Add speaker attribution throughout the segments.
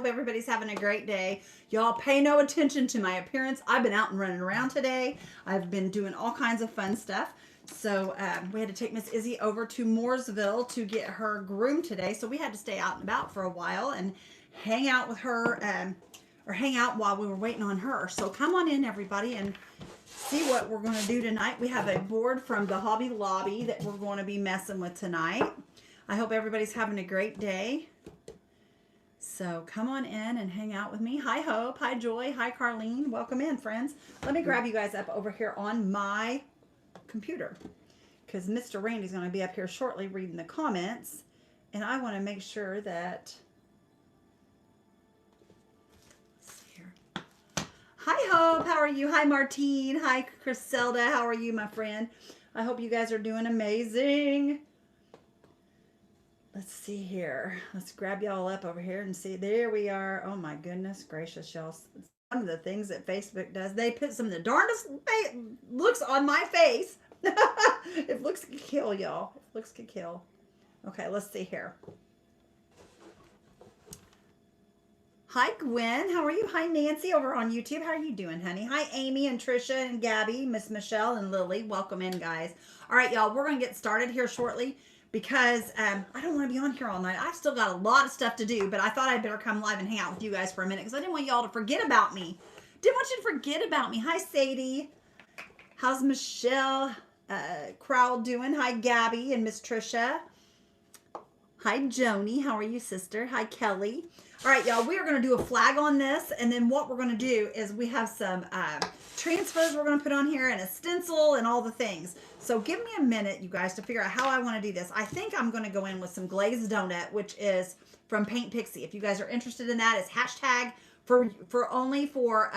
Speaker 1: everybody's having a great day. Y'all pay no attention to my appearance. I've been out and running around today. I've been doing all kinds of fun stuff. So we had to take Miss Izzy over to Mooresville to get her groomed today. So we had to stay out and about for a while and hang out with her, or hang out while we were waiting on her. So come on in, everybody, and see what we're going to do tonight. We have a board from the Hobby Lobby that we're going to be messing with tonight. I hope everybody's having a great day. So come on in and hang out with me. Hi, Hope. Hi, Joy. Hi, Carlene. Welcome in, friends. Let me grab you guys up over here on my computer because Mr. Randy's going to be up here shortly reading the comments. And I want to make sure that... Let's see here. Hi, Hope. How are you? Hi, Martine. Hi, Criselda. How are you, my friend? I hope you guys are doing amazing. Let's see here. Let's grab y'all up over here and see. There we are. Oh my goodness gracious, y'all. Some of the things that Facebook does. They put some of the darndest looks on my face. If looks could kill, y'all. If looks could kill. Okay, let's see here. Hi, Gwen. How are you? Hi, Nancy over on YouTube. How are you doing, honey? Hi, Amy and Trisha and Gabby, Miss Michelle and Lily. Welcome in, guys. All right, y'all. We're going to get started here shortly, because I don't want to be on here all night. I've still got a lot of stuff to do, but I thought I'd better come live and hang out with you guys for a minute because I didn't want y'all to forget about me. Didn't want you to forget about me. Hi, Sadie. How's Michelle Crowell doing? Hi, Gabby and Miss Trisha. Hi, Joni. How are you, sister? Hi, Kelly. All right, y'all, we are going to do a flag on this, and then what we're going to do is we have some transfers we're going to put on here and a stencil and all the things. So give me a minute, you guys, to figure out how I want to do this. I think I'm going to go in with some glazed donut, which is from Paint Pixie. If you guys are interested in that, it's hashtag only for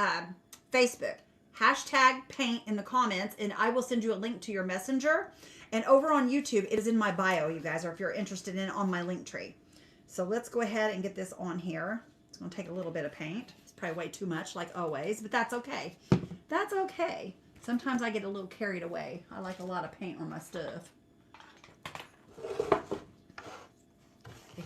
Speaker 1: Facebook. Hashtag paint in the comments, and I will send you a link to your messenger. And over on YouTube, it is in my bio, you guys, or if you're interested in it, on my link tree. So let's go ahead and get this on here. It's going to take a little bit of paint. It's probably way too much, like always, but that's okay. That's okay. Sometimes I get a little carried away. I like a lot of paint on my stuff. Okay,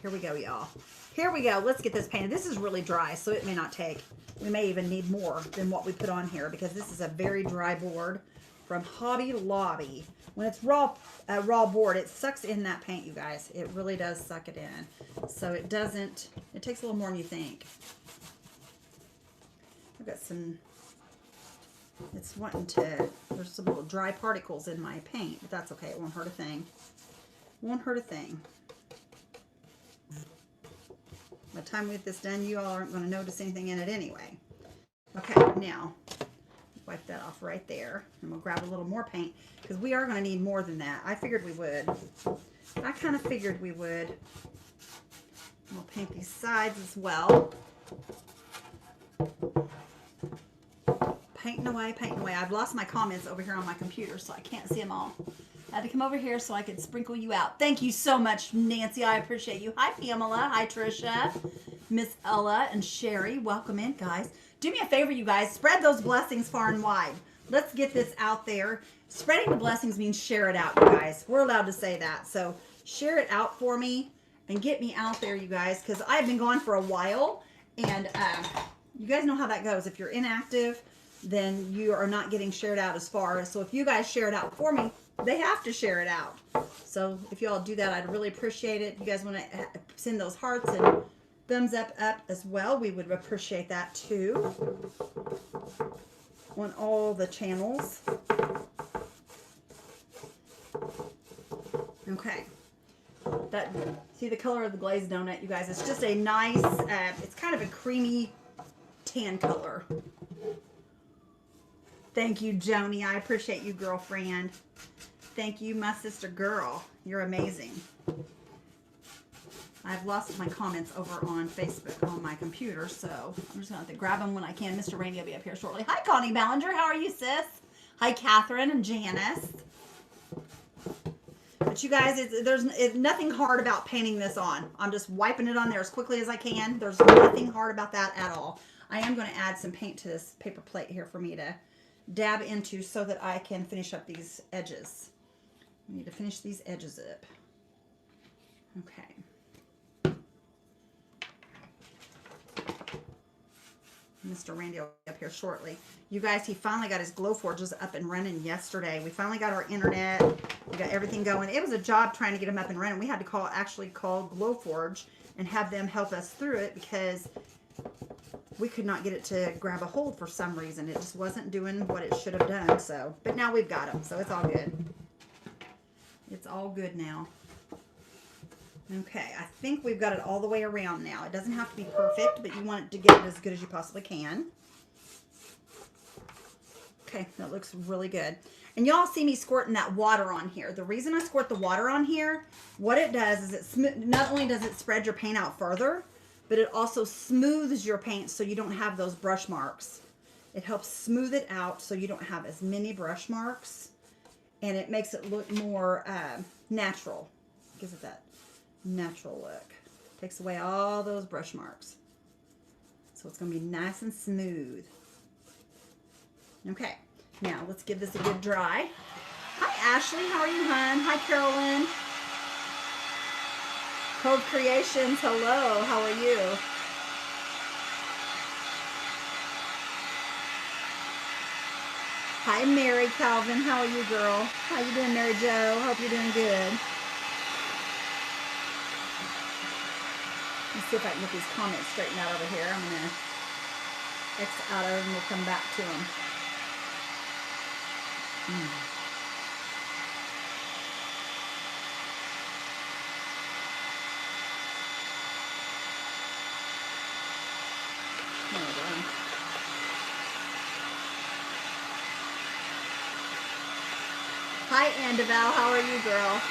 Speaker 1: here we go, y'all. Here we go. Let's get this painted. This is really dry, so it may not take. We may even need more than what we put on here because this is a very dry board from Hobby Lobby. When it's raw board, it sucks in that paint, you guys. It really does suck it in. So it doesn't, it takes a little more than you think. I've got some, it's wanting to, there's some little dry particles in my paint, but that's okay. It won't hurt a thing. Won't hurt a thing. By the time we get this done, you all aren't going to notice anything in it anyway. Okay, now, wipe that off right there. And we'll grab a little more paint because we are going to need more than that. I figured we would. I kind of figured we would. We'll paint these sides as well. Painting away, painting away. I've lost my comments over here on my computer, so I can't see them all. I had to come over here so I could sprinkle you out. Thank you so much, Nancy. I appreciate you. Hi, Pamela. Hi, Trisha. Miss Ella and Sherry. Welcome in, guys. Do me a favor, you guys. Spread those blessings far and wide. Let's get this out there. Spreading the blessings means share it out, you guys. We're allowed to say that. So share it out for me and get me out there, you guys, because I've been gone for a while. And you guys know how that goes. If you're inactive, then you are not getting shared out as far. So if you guys share it out for me, they have to share it out. So if you all do that, I'd really appreciate it. You guys want to send those hearts and thumbs up as well, we would appreciate that too on all the channels. Okay, that, see the color of the glazed donut, you guys? It's just a nice it's kind of a creamy tan color. Thank you, Joni. I appreciate you, girlfriend. Thank you, my sister girl. You're amazing. I've lost my comments over on Facebook on my computer, so I'm just going to have to grab them when I can. Mr. Randy will be up here shortly. Hi, Connie Ballinger. How are you, sis? Hi, Catherine and Janice. But you guys, there's nothing hard about painting this on. I'm just wiping it on there as quickly as I can. There's nothing hard about that at all. I am going to add some paint to this paper plate here for me to dab into so that I can finish up these edges. I need to finish these edges up. Okay. Mr. Randy will be up here shortly. You guys, he finally got his Glowforges up and running yesterday. We finally got our internet. We got everything going. It was a job trying to get him up and running. We had to actually call Glowforge and have them help us through it because we could not get it to grab a hold for some reason. It just wasn't doing what it should have done. So, but now we've got them, so it's all good. It's all good now. Okay, I think we've got it all the way around now. It doesn't have to be perfect, but you want it to get it as good as you possibly can. Okay, that looks really good. And y'all see me squirting that water on here. The reason I squirt the water on here, what it does is not only does it spread your paint out further, but it also smooths your paint so you don't have those brush marks. It helps smooth it out so you don't have as many brush marks, and it makes it look more natural. Gives it that natural look. Takes away all those brush marks. So it's going to be nice and smooth. Okay, now let's give this a good dry. Hi Ashley, how are you, hon? Hi Carolyn. Code Creations, hello, how are you? Hi Mary Calvin, how are you, girl? How you doing, Mary Jo? Hope you're doing good. Let's see if I can get these comments straightened out over here. I'm going to X out of them and we'll come back to them. There we go. Hi Andaval, how are you, girl?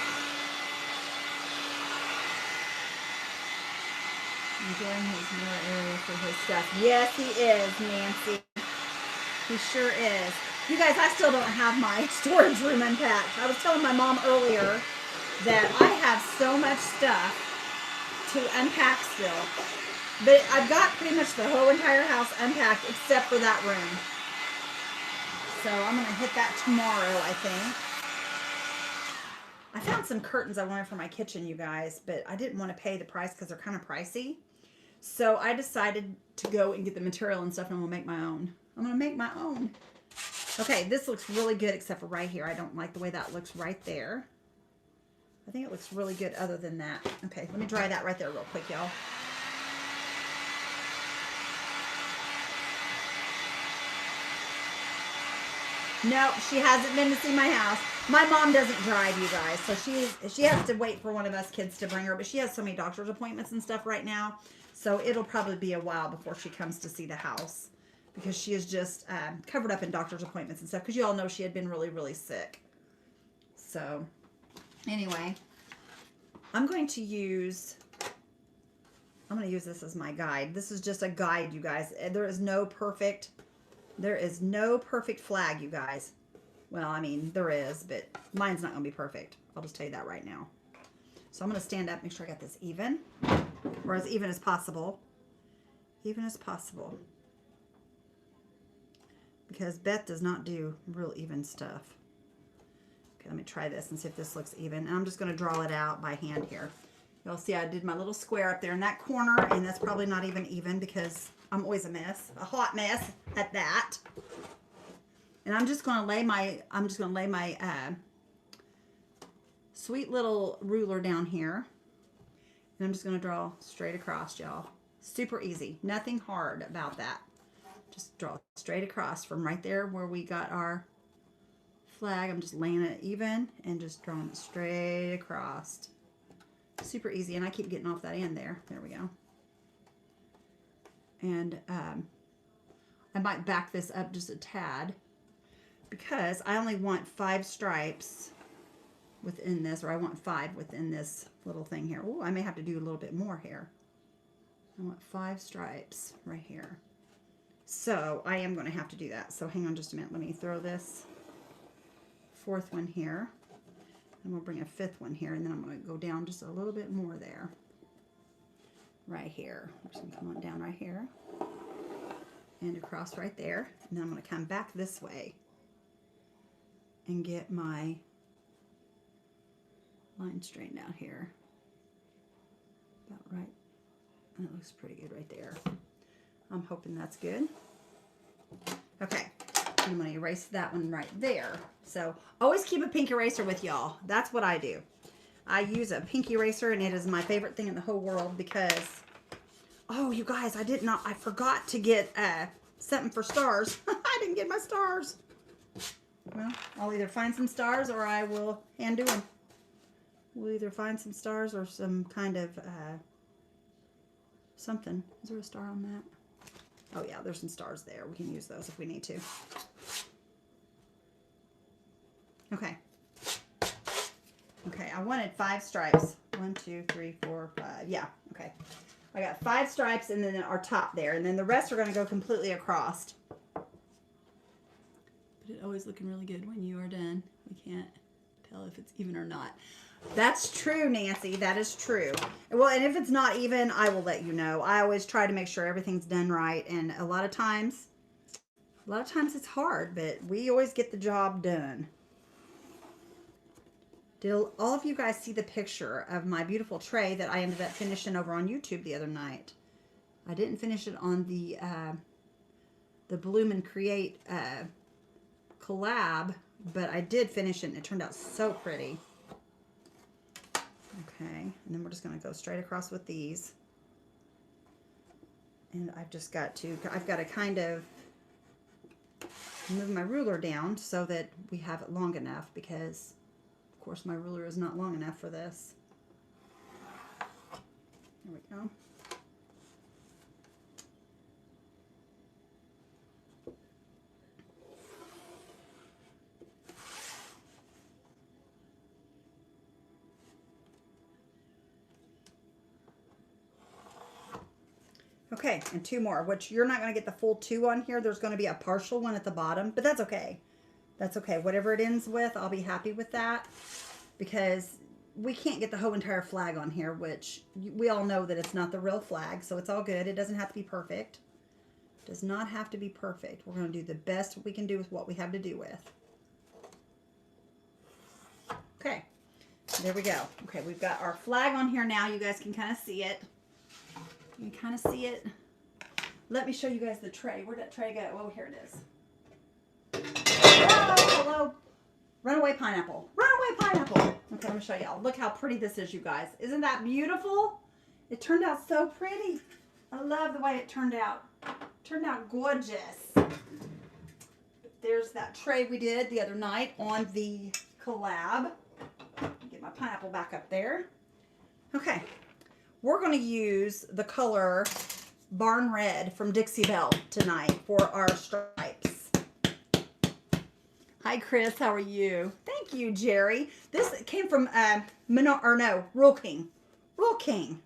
Speaker 1: Enjoying his more area for his stuff. Yes, he is, Nancy. He sure is. You guys, I still don't have my storage room unpacked. I was telling my mom earlier that I have so much stuff to unpack still. But I've got pretty much the whole entire house unpacked except for that room. So I'm going to hit that tomorrow, I think. I found some curtains I wanted for my kitchen, you guys, but I didn't want to pay the price because they're kind of pricey. So I decided to go and get the material and stuff, and I'm going to make my own. I'm going to make my own. Okay, this looks really good except for right here. I don't like the way that looks right there. I think it looks really good other than that. Okay, let me dry that right there real quick, y'all. No, she hasn't been to see my house. My mom doesn't drive, you guys, so she has to wait for one of us kids to bring her, but she has so many doctor's appointments and stuff right now, so it'll probably be a while before she comes to see the house because she is just covered up in doctor's appointments and stuff because you all know she had been really, really sick. So anyway, I'm going to use this as my guide. This is just a guide, you guys. There is no perfect flag, you guys. Well, I mean, there is, but mine's not going to be perfect. I'll just tell you that right now. So I'm going to stand up, make sure I got this even, or as even as possible. Even as possible. Because Beth does not do real even stuff. Okay, let me try this and see if this looks even. And I'm just going to draw it out by hand here. You'll see I did my little square up there in that corner, and that's probably not even because I'm always a mess, a hot mess at that. And I'm just going to lay my sweet little ruler down here. And I'm just going to draw straight across, y'all. Super easy. Nothing hard about that. Just draw straight across from right there where we got our flag. I'm just laying it even and just drawing it straight across. Super easy. And I keep getting off that end there. There we go. And I might back this up just a tad because I only want 5 stripes within this, or I want 5 within this little thing here. Oh, I may have to do a little bit more here. I want 5 stripes right here. So I am going to have to do that. So hang on just a minute. Let me throw this 4th one here. And we'll bring a 5th one here. And then I'm going to go down just a little bit more there. Right here. I'm just going to come on down right here. And across right there. And then I'm going to come back this way. And get my line straightened out here. About right. That looks pretty good right there. I'm hoping that's good. Okay, I'm going to erase that one right there. So always keep a pink eraser with y'all. That's what I do. I use a pink eraser, and it is my favorite thing in the whole world because, oh, you guys, I forgot to get something for stars. I didn't get my stars. Well, I'll either find some stars or I will hand do them. We'll either find some stars or some kind of something. Is there a star on that? Oh yeah, there's some stars there. We can use those if we need to. Okay. Okay, I wanted 5 stripes. 1, 2, 3, 4, 5. Yeah, okay. I got 5 stripes and then our top there. And then the rest are going to go completely across. But it's always looking really good when you are done. We can't tell if it's even or not. That's true, Nancy. That is true. Well, and if it's not even, I will let you know. I always try to make sure everything's done right. And a lot of times it's hard, but we always get the job done. Did all of you guys see the picture of my beautiful tray that I ended up finishing over on YouTube the other night? I didn't finish it on the Bloom and Create collab, but I did finish it and it turned out so pretty. Okay, and then we're just going to go straight across with these. And I've got to kind of move my ruler down so that we have it long enough because, of course, my ruler is not long enough for this. There we go. Okay, and 2 more, which you're not going to get the full 2 on here. There's going to be a partial one at the bottom, but that's okay. That's okay. Whatever it ends with, I'll be happy with that because we can't get the whole entire flag on here, which we all know that it's not the real flag, so it's all good. It doesn't have to be perfect. It does not have to be perfect. We're going to do the best we can do with what we have to do with. Okay, there we go. Okay, we've got our flag on here now. You guys can kind of see it. You can kind of see it. Let me show you guys the tray. Where'd that tray go? Oh, here it is. Oh, hello. Runaway pineapple. Runaway pineapple. Okay, let me show y'all. Look how pretty this is, you guys. Isn't that beautiful? It turned out so pretty. I love the way it turned out. It turned out gorgeous. There's that tray we did the other night on the collab. Get my pineapple back up there. Okay. We're going to use the color Barn Red from Dixie Belle tonight for our stripes. Hi, Chris. How are you? Thank you, Jerry. This came from Rural King. Rural King.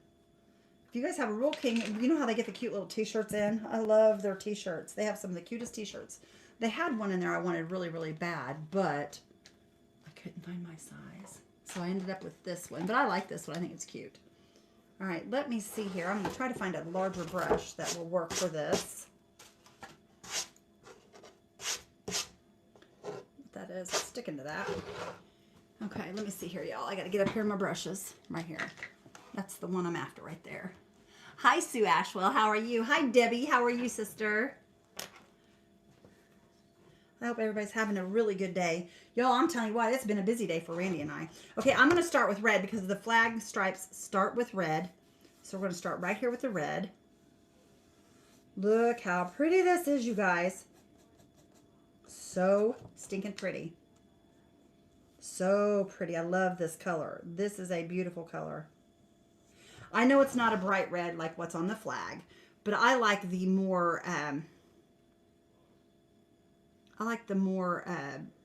Speaker 1: If you guys have a Rural King, you know how they get the cute little t-shirts in? I love their t-shirts. They have some of the cutest t-shirts. They had one in there I wanted really, really bad, but I couldn't find my size. So I ended up with this one. But I like this one. I think it's cute. All right, let me see here. I'm going to try to find a larger brush that will work for this. What that is, sticking to that. Okay, let me see here, y'all. I got to get up here in my brushes. Right here. That's the one I'm after right there. Hi, Sue Ashwell. How are you? Hi, Debbie. How are you, sister? I hope everybody's having a really good day. Y'all, I'm telling you what, it's been a busy day for Randy and I. Okay, I'm going to start with red because the flag stripes start with red. So we're going to start right here with the red. Look how pretty this is, you guys. So stinking pretty. So pretty. I love this color. This is a beautiful color. I know it's not a bright red like what's on the flag, but I like the more...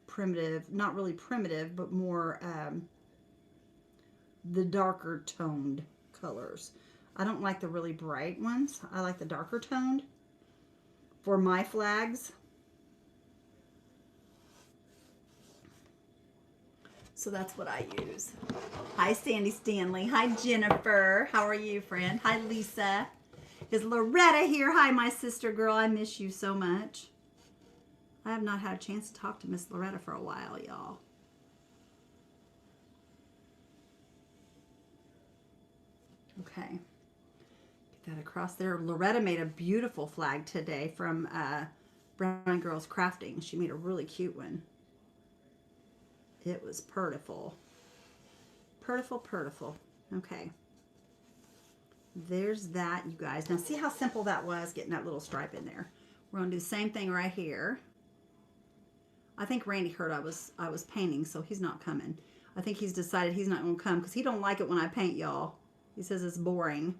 Speaker 1: primitive, not really primitive, but more the darker toned colors. I don't like the really bright ones. I like the darker toned for my flags. So that's what I use. Hi, Sandy Stanley. Hi, Jennifer. How are you, friend? Hi, Lisa. Is Loretta here? Hi, my sister girl. I miss you so much. I have not had a chance to talk to Miss Loretta for a while, y'all. Okay. Get got across there. Loretta made a beautiful flag today from Brown Girls Crafting. She made a really cute one. It was purtiful. Purtiful. Okay. There's that, you guys. Now see how simple that was, getting that little stripe in there. We're going to do the same thing right here. I think Randy heard I was painting, so he's not coming. I think he's decided he's not going to come because he don't like it when I paint, y'all. He says it's boring.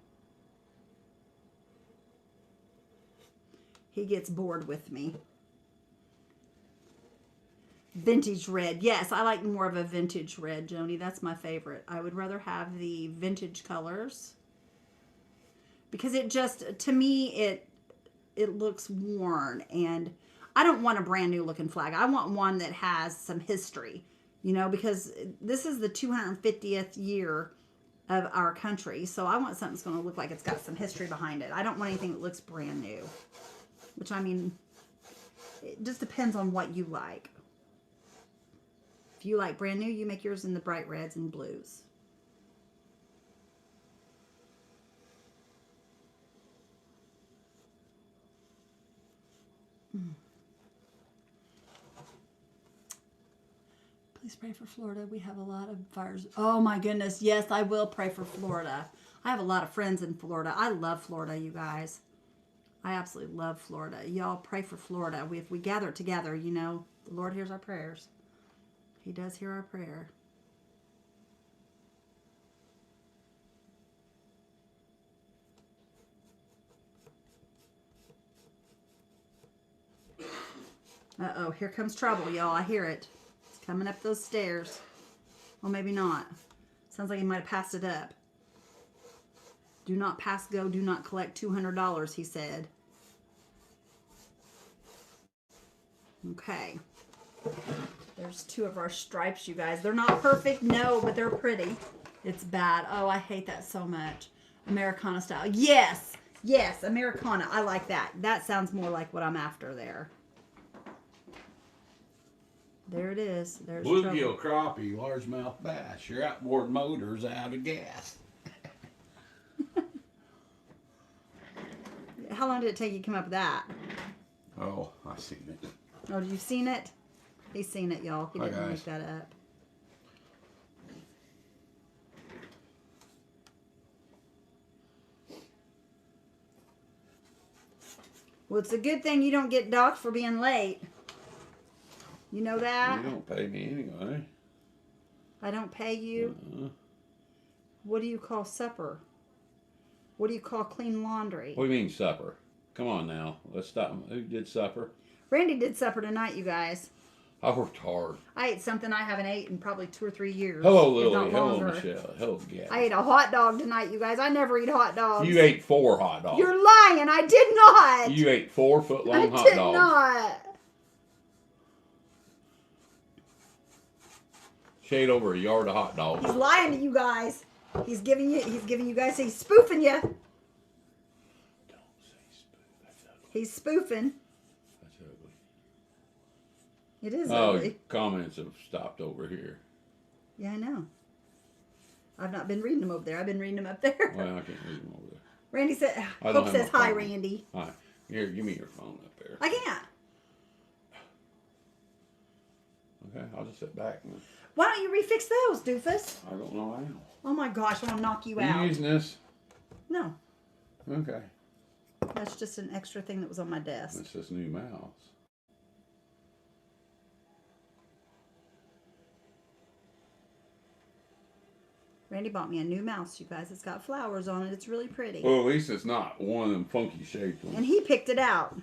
Speaker 1: He gets bored with me. Vintage red. Yes, I like more of a vintage red, Joni. That's my favorite. I would rather have the vintage colors. Because it just, to me, it looks worn. And I don't want a brand new looking flag. I want one that has some history. You know, because this is the 250th year of our country. So I want something that's going to look like it's got some history behind it. I don't want anything that looks brand new. Which, I mean, it just depends on what you like. If you like brand new, you make yours in the bright reds and blues. Please pray for Florida. We have a lot of fires. Oh my goodness. Yes, I will pray for Florida. I have a lot of friends in Florida. I love Florida, you guys. I absolutely love Florida. Y'all pray for Florida. If we gather together, you know, the Lord hears our prayers. He does hear our prayer. Uh-oh, here comes trouble, y'all. I hear it. It's coming up those stairs. Well, maybe not. Sounds like he might have passed it up. Do not pass go, do not collect $200, he said. Okay. There's two of our stripes, you guys. They're not perfect, no, but they're pretty. It's bad. Oh, I hate that so much. Americana style. Yes, yes, Americana. I like that. That sounds more like what I'm after there. There it is. There's
Speaker 2: bluegill, crappie, largemouth bass. Your outboard motor's out of gas.
Speaker 1: How long did it take you to come up with that?
Speaker 2: Oh, I seen it.
Speaker 1: Oh, you've seen it? He's seen it, y'all. He didn't make that up. Well, it's a good thing you don't get docked for being late. You know that?
Speaker 2: You don't pay me anyway.
Speaker 1: I don't pay you? What do you call supper? What do you call clean laundry?
Speaker 2: What do you mean supper? Come on now. Let's stop. Who did supper?
Speaker 1: Randy did supper tonight, you guys.
Speaker 2: I worked hard.
Speaker 1: I ate something I haven't ate in probably 2 or 3 years.
Speaker 2: Hello, Lily. Hello, Michelle. Hello, Gabby.
Speaker 1: I ate a hot dog tonight, you guys. I never eat hot dogs.
Speaker 2: You ate 4 hot dogs.
Speaker 1: You're lying. I did not.
Speaker 2: You ate 4-foot-long hot dogs.
Speaker 1: I did not.
Speaker 2: She ate over a yard of hot dogs.
Speaker 1: He's lying to you guys. He's giving you guys, he's spoofing you.
Speaker 2: Don't say spoof. That's ugly.
Speaker 1: He's spoofing.
Speaker 2: That's ugly.
Speaker 1: It is ugly.
Speaker 2: Comments have stopped over here.
Speaker 1: Yeah, I know. I've not been reading them over there. I've been reading them up there.
Speaker 2: Well, I can't read them over there.
Speaker 1: Randy said, Hope says hi, Randy.
Speaker 2: Hi. Here, give me your phone up there.
Speaker 1: I can't.
Speaker 2: Okay, I'll just sit back.
Speaker 1: Why don't you refix those, doofus?
Speaker 2: I don't know how.
Speaker 1: Oh my gosh, I want to knock you
Speaker 2: Are
Speaker 1: out.
Speaker 2: you using this?
Speaker 1: No.
Speaker 2: Okay.
Speaker 1: That's just an extra thing that was on my desk.
Speaker 2: It's this new mouse.
Speaker 1: Randy bought me a new mouse, you guys. It's got flowers on it. It's really pretty.
Speaker 2: Well, at least it's not one of them funky shaped ones.
Speaker 1: And he picked it out.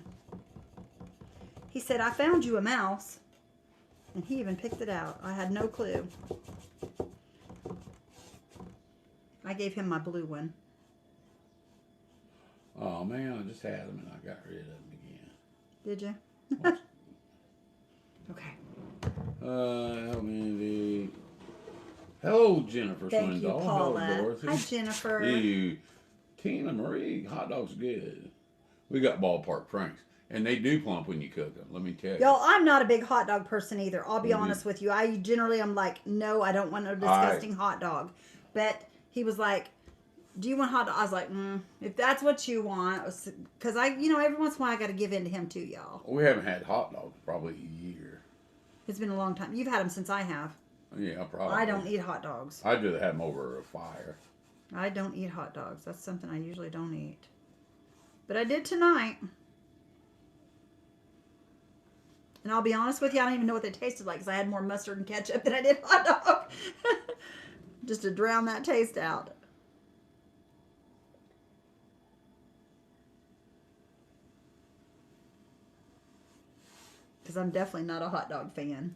Speaker 1: He said, I found you a mouse. And he even picked it out. I had no clue. I gave him my blue one.
Speaker 2: Oh, man, I just had them and I got rid of them again.
Speaker 1: Did you? Okay.
Speaker 2: Help me. Hello, Jennifer
Speaker 1: Thank you,
Speaker 2: Swindoll.
Speaker 1: Paula.
Speaker 2: Hello, Dorothy.
Speaker 1: Hi, Jennifer.
Speaker 2: You, Tina Marie, hot dog's good. We got ballpark franks. And they do plump when you cook them, let me tell you.
Speaker 1: Y'all, I'm not a big hot dog person either. I'll be honest with you. I generally am like, no, I don't want no disgusting hot dog. But he was like, Do you want hot dog? I was like, if that's what you want, because every once in a while I got to give in to him too, y'all.
Speaker 2: We haven't had hot dogs probably a year.
Speaker 1: It's been a long time. You've had them since I have.
Speaker 2: Yeah, probably.
Speaker 1: I don't eat hot dogs.
Speaker 2: I'd rather have them over a fire.
Speaker 1: I don't eat hot dogs. That's something I usually don't eat. But I did tonight. And I'll be honest with you, I don't even know what they tasted like because I had more mustard and ketchup than I did hot dog. Just to drown that taste out. Because I'm definitely not a hot dog fan.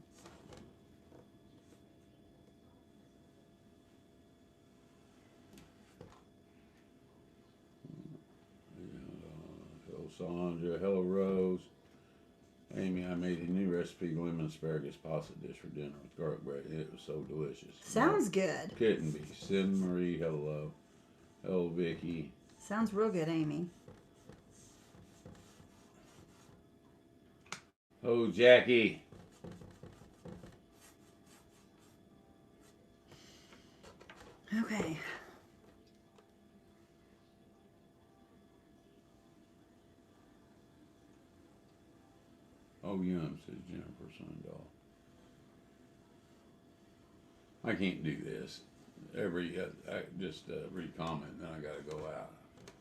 Speaker 2: Hello, Sandra. Hello, Rose. Amy, I made a new recipe, lemon asparagus pasta dish for dinner with garlic bread. It was so delicious.
Speaker 1: Sounds good.
Speaker 2: Kitten Bee. Sid Marie, hello. Hello, Vicky.
Speaker 1: Sounds real good, Amy.
Speaker 2: Oh, Jackie.
Speaker 1: Okay.
Speaker 2: Oh, yum, says Jennifer Sundahl. I can't do this. I just read comment, and then I got to go out.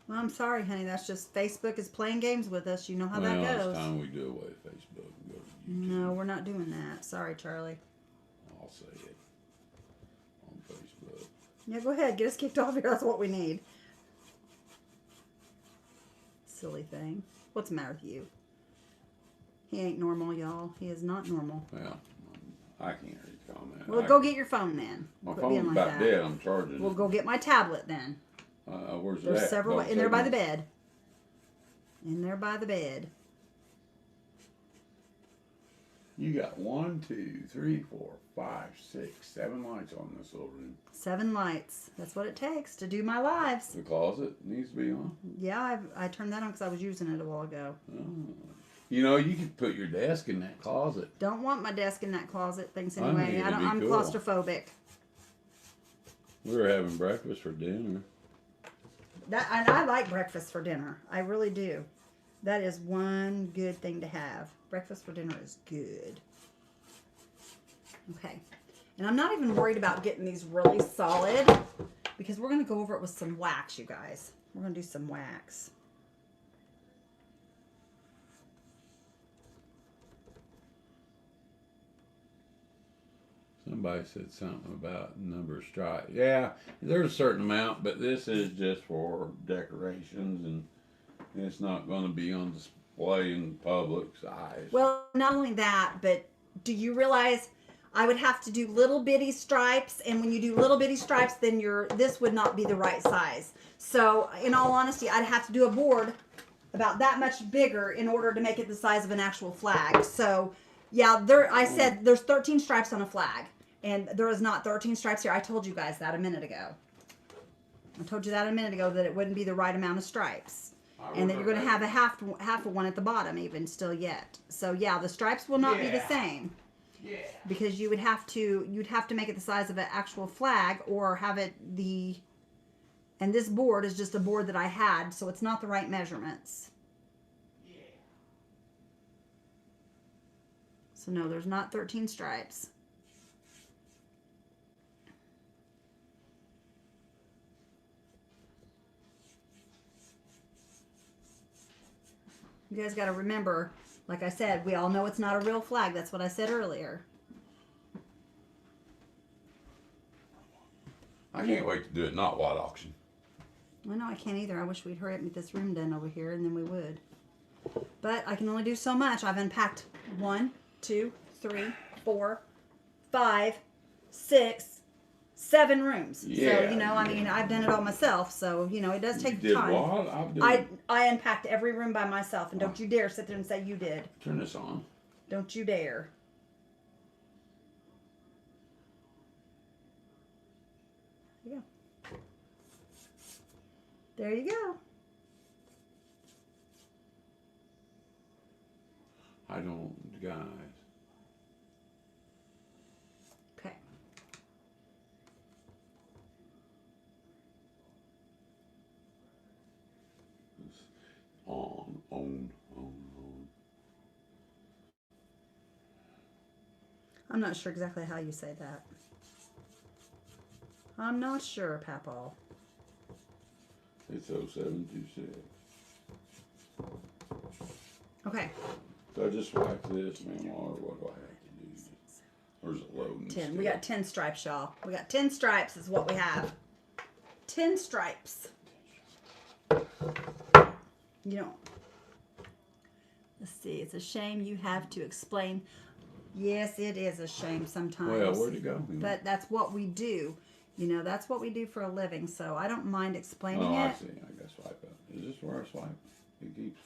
Speaker 1: Well, I'm sorry, honey. That's just Facebook is playing games with us. You know how that goes.
Speaker 2: It's time we do away with Facebook and go to YouTube.
Speaker 1: No, we're not doing that. Sorry, Charlie.
Speaker 2: I'll say it on Facebook.
Speaker 1: Yeah, go ahead. Get us kicked off here. That's what we need. Silly thing. What's the matter with you? He ain't normal, y'all. He is not normal.
Speaker 2: Well, I can't read comment.
Speaker 1: Well, go get your phone then.
Speaker 2: My phone's about dead. I'm charging
Speaker 1: Well,
Speaker 2: it.
Speaker 1: go get my tablet then.
Speaker 2: Where's
Speaker 1: There's
Speaker 2: that?
Speaker 1: several in there by the bed. In there by the bed.
Speaker 2: You got 1, 2, 3, 4, 5, 6, 7 lights on this little room.
Speaker 1: 7 lights. That's what it takes to do my lives.
Speaker 2: The closet needs to be on.
Speaker 1: Yeah, I turned that on because I was using it a while ago.
Speaker 2: Oh. You know, you could put your desk in that closet.
Speaker 1: Don't want my desk in that closet. Things
Speaker 2: I
Speaker 1: anyway.
Speaker 2: think it'd be
Speaker 1: I'm
Speaker 2: cool.
Speaker 1: claustrophobic.
Speaker 2: We were having breakfast for dinner.
Speaker 1: And I like breakfast for dinner. I really do. That is one good thing to have. Breakfast for dinner is good. Okay. And I'm not even worried about getting these really solid because we're going to go over it with some wax, you guys. We're going to do some wax.
Speaker 2: Somebody said something about number of stripes. Yeah, there's a certain amount, but this is just for decorations, and it's not going to be on display in public's eyes.
Speaker 1: Well, not only that, but do you realize I would have to do little bitty stripes, and when you do little bitty stripes, then this would not be the right size. So, in all honesty, I'd have to do a board about that much bigger in order to make it the size of an actual flag. So, yeah, I said there's 13 stripes on a flag. And there is not 13 stripes here. I told you guys that a minute ago. I told you that a minute ago that it wouldn't be the right amount of stripes. And that you're going to have a half of one at the bottom even still yet. So yeah, the stripes will not be the same. Yeah. Because you'd have to make it the size of an actual flag or have it and this board is just a board that I had, so it's not the right measurements. Yeah. So no, there's not 13 stripes. You guys got to remember, like I said, we all know it's not a real flag. That's what I said earlier.
Speaker 2: I can't wait to do it not white auction.
Speaker 1: I know I can't either. I wish we'd hurry up and get this room done over here, and then we would. But I can only do so much. I've unpacked 1, 2, 3, 4, 5, 6, 7 rooms.
Speaker 2: Yeah,
Speaker 1: so, I mean, I've done it all myself. So, it does take time.
Speaker 2: What?
Speaker 1: I unpacked every room by myself. And don't you dare sit there and say you did.
Speaker 2: Turn this on.
Speaker 1: Don't you dare. There you go. There you go.
Speaker 2: I don't, guys.
Speaker 1: I'm not sure exactly how you say that. I'm not sure, Papa.
Speaker 2: It's 0726.
Speaker 1: Okay.
Speaker 2: So I just swipe this, ma'am, or what do I have to do? Or is it loading?
Speaker 1: 10.
Speaker 2: Still?
Speaker 1: We got 10 stripes, y'all. We got 10 stripes is what we have. 10 stripes. You know, let's see. It's a shame you have to explain. Yes, it is a shame sometimes.
Speaker 2: Well, where'd it go?
Speaker 1: But that's what we do. You know, that's what we do for a living. So I don't mind explaining it.
Speaker 2: Oh, I see. I got to swipe up. Is this where I swipe? It keeps.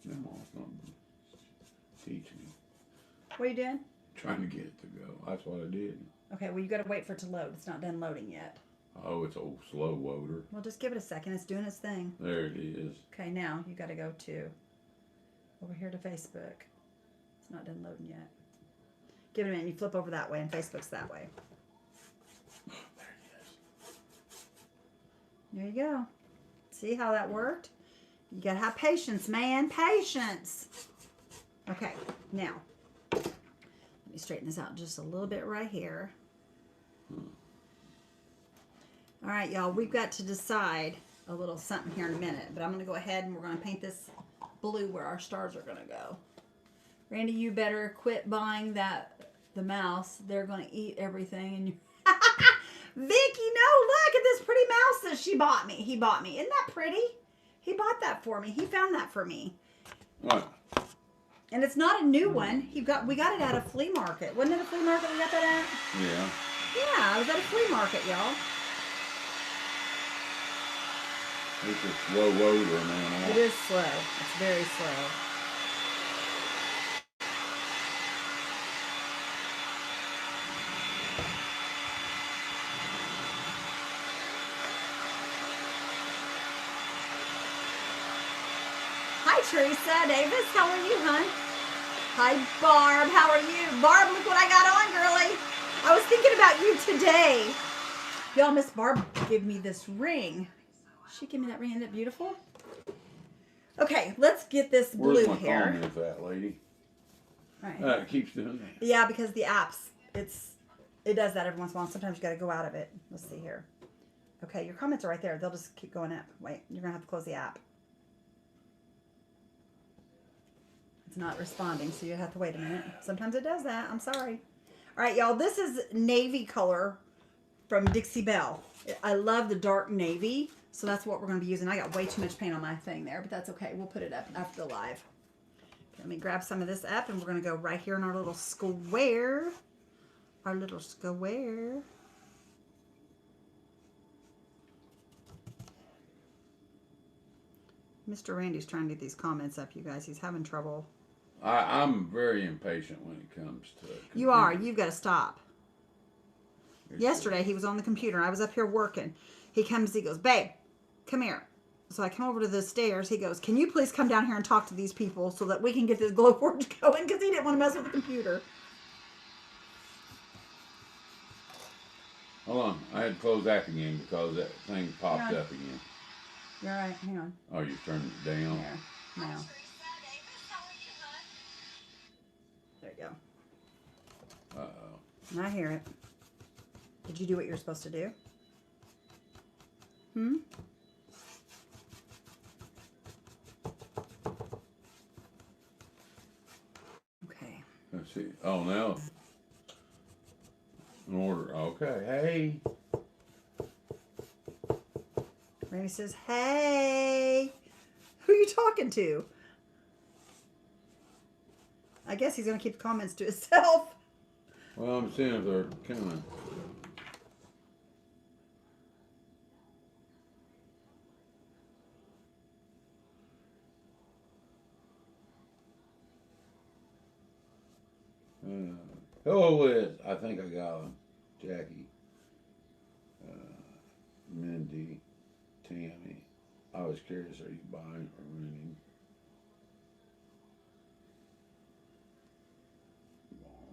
Speaker 2: No, it's not. Teach me.
Speaker 1: What are you doing?
Speaker 2: Trying to get it to go. That's what I did.
Speaker 1: Okay, well, you got to wait for it to load. It's not done loading yet.
Speaker 2: Oh, it's old slow loader.
Speaker 1: Well, just give it a second. It's doing its thing.
Speaker 2: There it is.
Speaker 1: Okay, now you got to go to over here to Facebook. It's not done loading yet. Give it a minute. You flip over that way, and Facebook's that way.
Speaker 2: There it is.
Speaker 1: There you go. See how that worked? You got to have patience, man. Patience. Okay, now let me straighten this out just a little bit right here. All right, y'all, we've got to decide a little something here in a minute, but I'm going to go ahead and we're going to paint this blue where our stars are going to go. Randy, you better quit buying the mouse. They're going to eat everything. And you Vicky, no, look at this pretty mouse that she bought me. He bought me. Isn't that pretty? He bought that for me. He found that for me.
Speaker 2: What?
Speaker 1: And it's not a new one. We got it at a flea market. Wasn't it a flea market we got that at?
Speaker 2: Yeah.
Speaker 1: Yeah, I was at a flea market, y'all.
Speaker 2: It's a slow loader, man.
Speaker 1: It is slow. It's very slow. Hi, Teresa Davis. How are you, hon? Hi, Barb. How are you? Barb, look what I got on, girlie. I was thinking about you today. Y'all, Miss Barb gave me this ring. She gave me that ring. Isn't it beautiful? Okay, let's get this
Speaker 2: Where's
Speaker 1: blue
Speaker 2: my
Speaker 1: here.
Speaker 2: phone with that lady?
Speaker 1: Right.
Speaker 2: It keeps doing that.
Speaker 1: Yeah, because the apps, it does that every once in a while. Sometimes you got to go out of it. Let's see here. Okay, your comments are right there. They'll just keep going up. Wait, you're going to have to close the app. It's not responding, so you have to wait a minute. Sometimes it does that. I'm sorry. All right, y'all. This is navy color from Dixie Belle. I love the dark navy, so that's what we're going to be using. I got way too much paint on my thing there, but that's okay. We'll put it up after the live. Okay, let me grab some of this up, and we're going to go right here in our little square. Our little square. Mr. Randy's trying to get these comments up, you guys. He's having trouble.
Speaker 2: I'm very impatient when it comes to it.
Speaker 1: You are. You've got to stop. Yesterday, he was on the computer. I was up here working. He comes, he goes, babe, come here. So I come over to the stairs. He goes, can you please come down here and talk to these people so that we can get this glowforge going? Because he didn't want to mess with the computer.
Speaker 2: Hold on. I had to close that again because that thing popped up again.
Speaker 1: You're all right. Hang on.
Speaker 2: Oh, you turned it down?
Speaker 1: There. Now. There you go.
Speaker 2: Uh-oh.
Speaker 1: I hear it. Did you do what you're supposed to do? Okay.
Speaker 2: Let's see. Oh, now. An order. Okay. Hey.
Speaker 1: Randy says, hey. Who are you talking to? I guess he's going to keep the comments to himself.
Speaker 2: Well, I'm seeing if they're coming. Hello, Liz. I think I got them. Jackie. Mindy. Tammy. I was curious, are you buying or renting?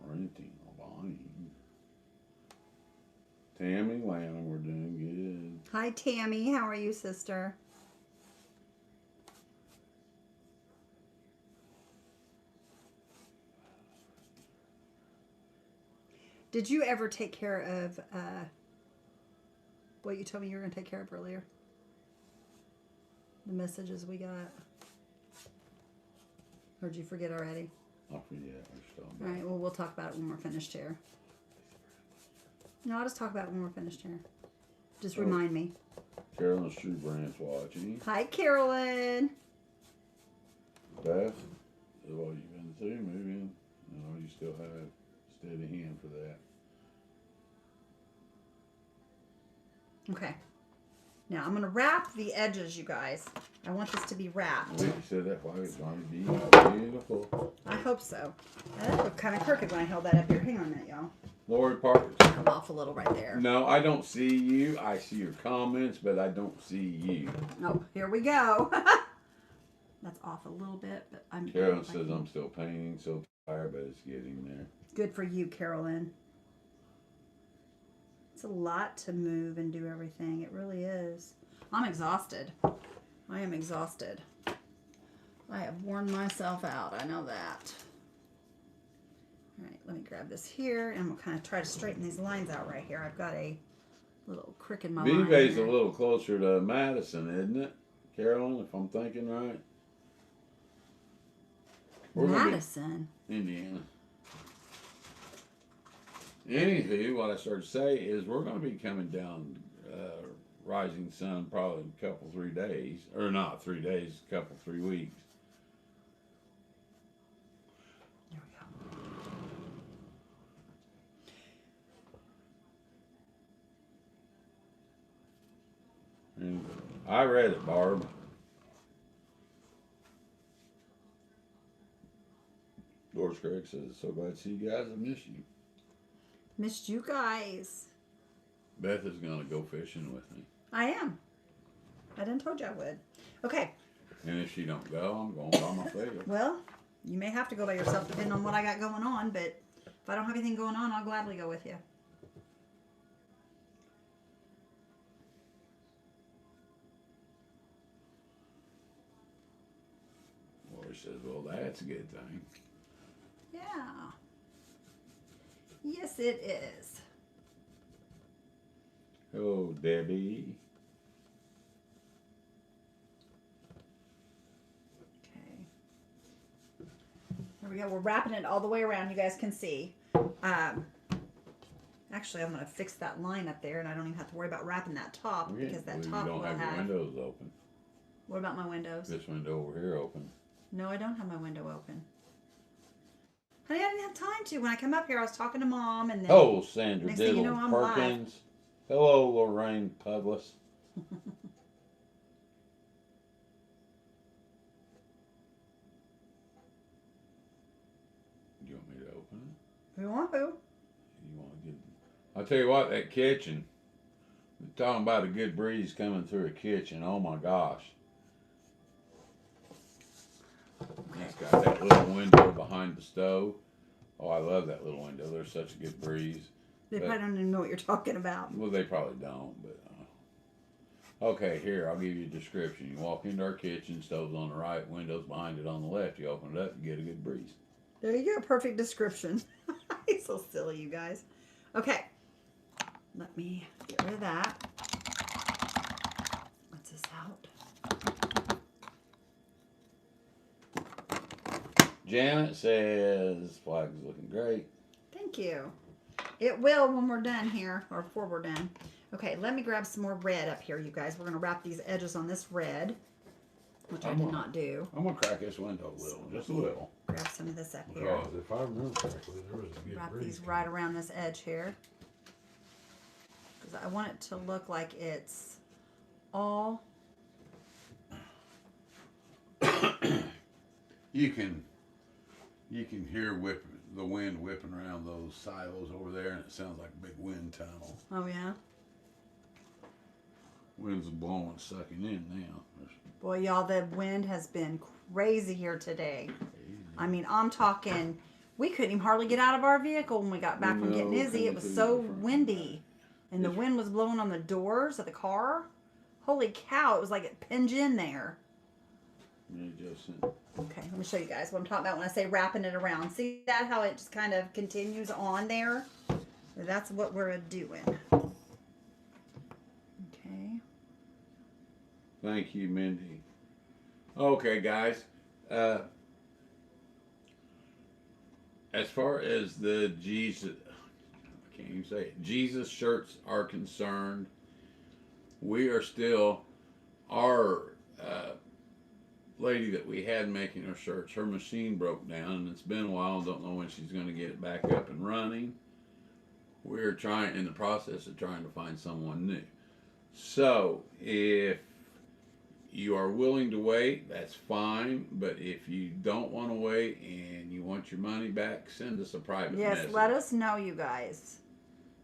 Speaker 2: Renting or buying? Tammy, Lana, we're doing good.
Speaker 1: Hi, Tammy. How are you, sister? Did you ever take care of what you told me you were going to take care of earlier? The messages we got. Or did you forget already?
Speaker 2: I'll forget.
Speaker 1: All right, well, we'll talk about it when we're finished here. No, I'll just talk about it when we're finished here. Just remind me.
Speaker 2: Carolyn's True Brand's watching.
Speaker 1: Hi, Carolyn.
Speaker 2: Beth, what you've been through, moving. No, you still have steady hand for that.
Speaker 1: Okay. Now I'm going to wrap the edges, you guys. I want this to be wrapped.
Speaker 2: Well, you said that while it's going to be beautiful.
Speaker 1: I hope so. That looked kind of crooked when I held that up here. Hang on a minute, y'all.
Speaker 2: Lori Parker.
Speaker 1: Come off a little right there.
Speaker 2: No, I don't see you. I see your comments, but I don't see you.
Speaker 1: Oh, here we go. That's off a little bit, but I'm...
Speaker 2: Carolyn says I'm still painting, so tired, but it's getting there.
Speaker 1: Good for you, Carolyn. It's a lot to move and do everything. It really is. I'm exhausted. I am exhausted. I have worn myself out. I know that. All right, let me grab this here, and I'm gonna kind of try to straighten these lines out right here. I've got a little crick in my line.
Speaker 2: Vevey's a little closer to Madison, isn't it, Carolyn? If I'm thinking right.
Speaker 1: Madison,
Speaker 2: Indiana. Anywho, what I started to say is we're going to be coming down Rising Sun probably in a couple, 3 days. Or not 3 days, a couple, 3 weeks.
Speaker 1: there we go.
Speaker 2: And I read it, Barb. Doris Craig says, so glad to see you guys. I miss you.
Speaker 1: Missed you guys.
Speaker 2: Beth is going to go fishing with me.
Speaker 1: I am. I done told you I would. Okay.
Speaker 2: And if she don't go, I'm going by myself.
Speaker 1: Well, you may have to go by yourself depending on what I got going on, but if I don't have anything going on, I'll gladly go with you.
Speaker 2: Lori says, well, that's a good thing.
Speaker 1: Yeah. Yes, it is.
Speaker 2: Hello, Debbie.
Speaker 1: Okay. There we go. We're wrapping it all the way around. You guys can see. Actually, I'm going to fix that line up there, and I don't even have to worry about wrapping that top because that top
Speaker 2: you
Speaker 1: will
Speaker 2: don't have your windows open.
Speaker 1: What about my windows?
Speaker 2: This window over here open.
Speaker 1: No, I don't have my window open. Honey, I didn't have time to. When I come up here, I was talking to Mom, and then...
Speaker 2: Oh, Sandra
Speaker 1: next thing you know,
Speaker 2: Diddle
Speaker 1: I'm
Speaker 2: Perkins.
Speaker 1: live.
Speaker 2: Hello, Lorraine Pudless. You want me to open it?
Speaker 1: You want who?
Speaker 2: You want to get... I'll tell you what, that kitchen. We're talking about a good breeze coming through a kitchen. Oh, my gosh. It's got that little window behind the stove. Oh, I love that little window. There's such a good breeze.
Speaker 1: They probably don't even know what you're talking about.
Speaker 2: Well, they probably don't, but... Okay, here, I'll give you a description. You walk into our kitchen, stove's on the right, windows behind it on the left. You open it up, you get a good breeze.
Speaker 1: There you go. Perfect description. He's so silly, you guys. Okay. Let me get rid of that. What's this out?
Speaker 2: Janet says, flag's looking great.
Speaker 1: Thank you. It will when we're done here, or before we're done. Okay, let me grab some more red up here, you guys. We're going to wrap these edges on this red, which I did not do.
Speaker 2: I'm going to crack this window a little, just a little.
Speaker 1: Grab some of this up here.
Speaker 2: Because if I remember correctly, there was a good
Speaker 1: Wrap
Speaker 2: breeze.
Speaker 1: these right around this edge here. Because I want it to look like it's all...
Speaker 2: You can hear the wind whipping around those silos over there, and it sounds like a big wind tunnel.
Speaker 1: Oh, yeah?
Speaker 2: Wind's blowing, sucking in now.
Speaker 1: Boy, y'all, the wind has been crazy here today. I mean, I'm talking, we couldn't even hardly get out of our vehicle when we got back from getting Izzy. It was so windy. And the wind was blowing on the doors of the car. Holy cow, it was like it pinned in there. Okay, let me show you guys what I'm talking about when I say wrapping it around. See that, how it just kind of continues on there? That's what we're doing. Okay.
Speaker 2: Thank you, Mindy. Okay, guys. As far as the Jesus, I can't even say it, Jesus shirts are concerned, we are still, our lady that we had making her shirts, her machine broke down and it's been a while. Don't know when she's going to get it back up and running. We're trying, in the process of trying to find someone new. So if you are willing to wait, that's fine. But if you don't want to wait and you want your money back, send us a private message.
Speaker 1: Yes, let us know, you guys.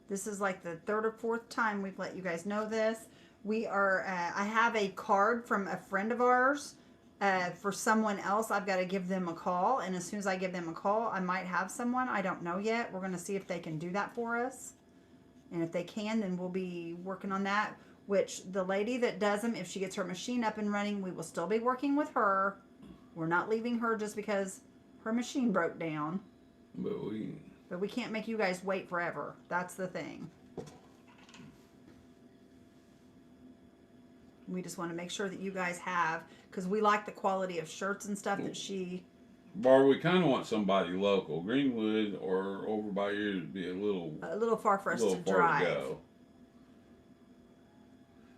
Speaker 1: This is like the third or fourth time we've let you guys know this. We are, I have a card from a friend of ours for someone else. I've got to give them a call. And as soon as I give them a call, I might have someone. I don't know yet. We're going to see if they can do that for us. And if they can, then we'll be working on that. Which the lady that does them, if she gets her machine up and running, we will still be working with her. We're not leaving her just because her machine broke down.
Speaker 2: But
Speaker 1: we can't make you guys wait forever. That's the thing. We just want to make sure that you guys have, because we like the quality of shirts and stuff that she...
Speaker 2: Bar, we kind of want somebody local. Greenwood or over by you would be a little
Speaker 1: far for us to
Speaker 2: far
Speaker 1: drive.
Speaker 2: To go.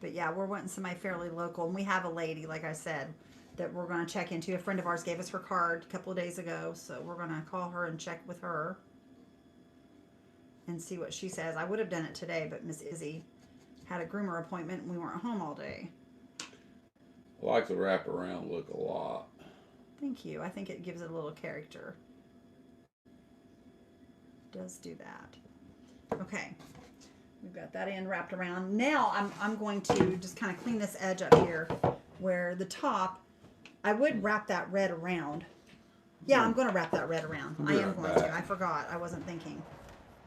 Speaker 1: But yeah, we're wanting somebody fairly local. And we have a lady, like I said, that we're going to check into. A friend of ours gave us her card a couple of days ago. So we're going to call her and check with her and see what she says. I would have done it today, but Miss Izzy had a groomer appointment and we weren't home all day.
Speaker 2: I like the wraparound look a lot.
Speaker 1: Thank you. I think it gives it a little character. It does do that. Okay. We've got that end wrapped around. Now I'm going to just kind of clean this edge up here where the top, I would wrap that red around. Yeah, I'm going to wrap that red around. I am going to. I forgot. I wasn't thinking.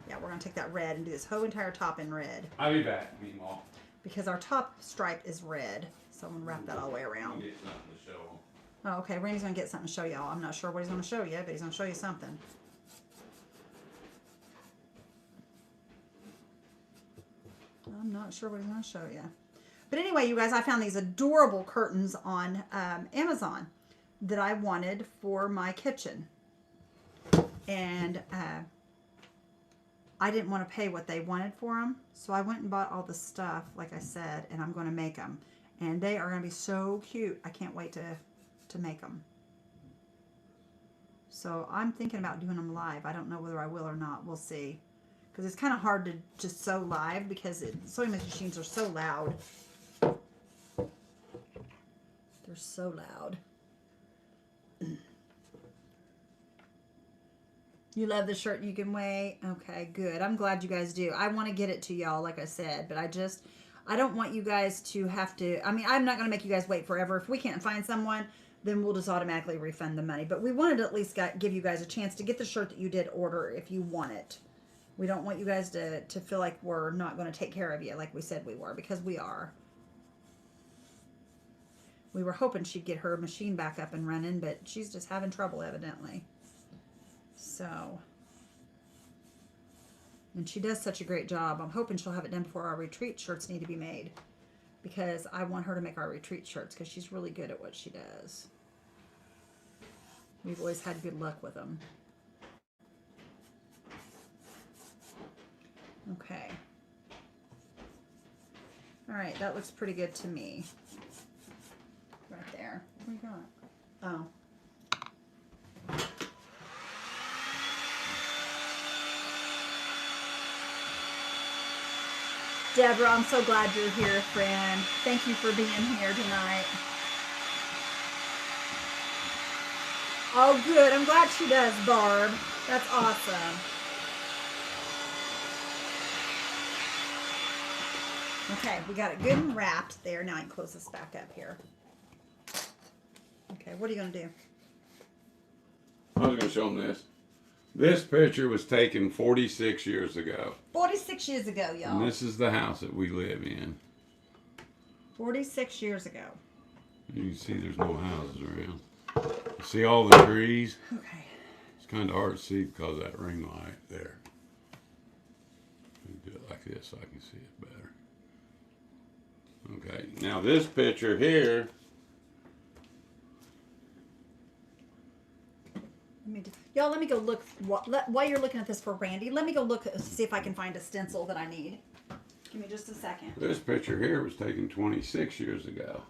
Speaker 1: Yeah, we're going to take that red and do this whole entire top in red.
Speaker 2: I'll be back, Meemaw.
Speaker 1: Because our top stripe is red. So I'm going to wrap that all the way around.
Speaker 2: Get something to show 'em.
Speaker 1: Oh, okay. Randy's going to get something to show y'all. I'm not sure what he's going to show you, but he's going to show you something. I'm not sure what he's going to show you. But anyway, you guys, I found these adorable curtains on Amazon that I wanted for my kitchen. And I didn't want to pay what they wanted for them. So I went and bought all the stuff, like I said, and I'm going to make them. And they are going to be so cute. I can't wait to make them. So I'm thinking about doing them live. I don't know whether I will or not. We'll see. Because it's kind of hard to just sew live because sewing machines are so loud. They're so loud. You love the shirt, you can wait. Okay, good. I'm glad you guys do. I want to get it to y'all, like I said, but I don't want you guys to have to, I mean, I'm not going to make you guys wait forever. If we can't find someone, then we'll just automatically refund the money. But we wanted to at least give you guys a chance to get the shirt that you did order if you want it. We don't want you guys to feel like we're not going to take care of you like we said we were, because we are. We were hoping she'd get her machine back up and running, but she's just having trouble evidently. So, and she does such a great job. I'm hoping she'll have it done before our retreat shirts need to be made, because I want her to make our retreat shirts because she's really good at what she does. We've always had good luck with them. Okay. All right, that looks pretty good to me. Right there. What do we got? Oh. Deborah, I'm so glad you're here, friend. Thank you for being here tonight. Oh, good. I'm glad she does, Barb. That's awesome. Okay, we got it good and wrapped there. Now I can close this back up here. Okay, what are you going to do?
Speaker 2: I was going to show them this. This picture was taken 46 years ago.
Speaker 1: 46 years ago, y'all.
Speaker 2: And this is the house that we live in.
Speaker 1: 46 years ago.
Speaker 2: You can see there's no houses around. You see all the trees?
Speaker 1: Okay.
Speaker 2: It's kind of hard to see because of that ring light there. do it like this so I can see it better. Okay, now this picture here.
Speaker 1: Y'all, let me go look. While you're looking at this for Randy, let me go look to see if I can find a stencil that I need. Give me just a second.
Speaker 2: This picture here was taken 26 years ago.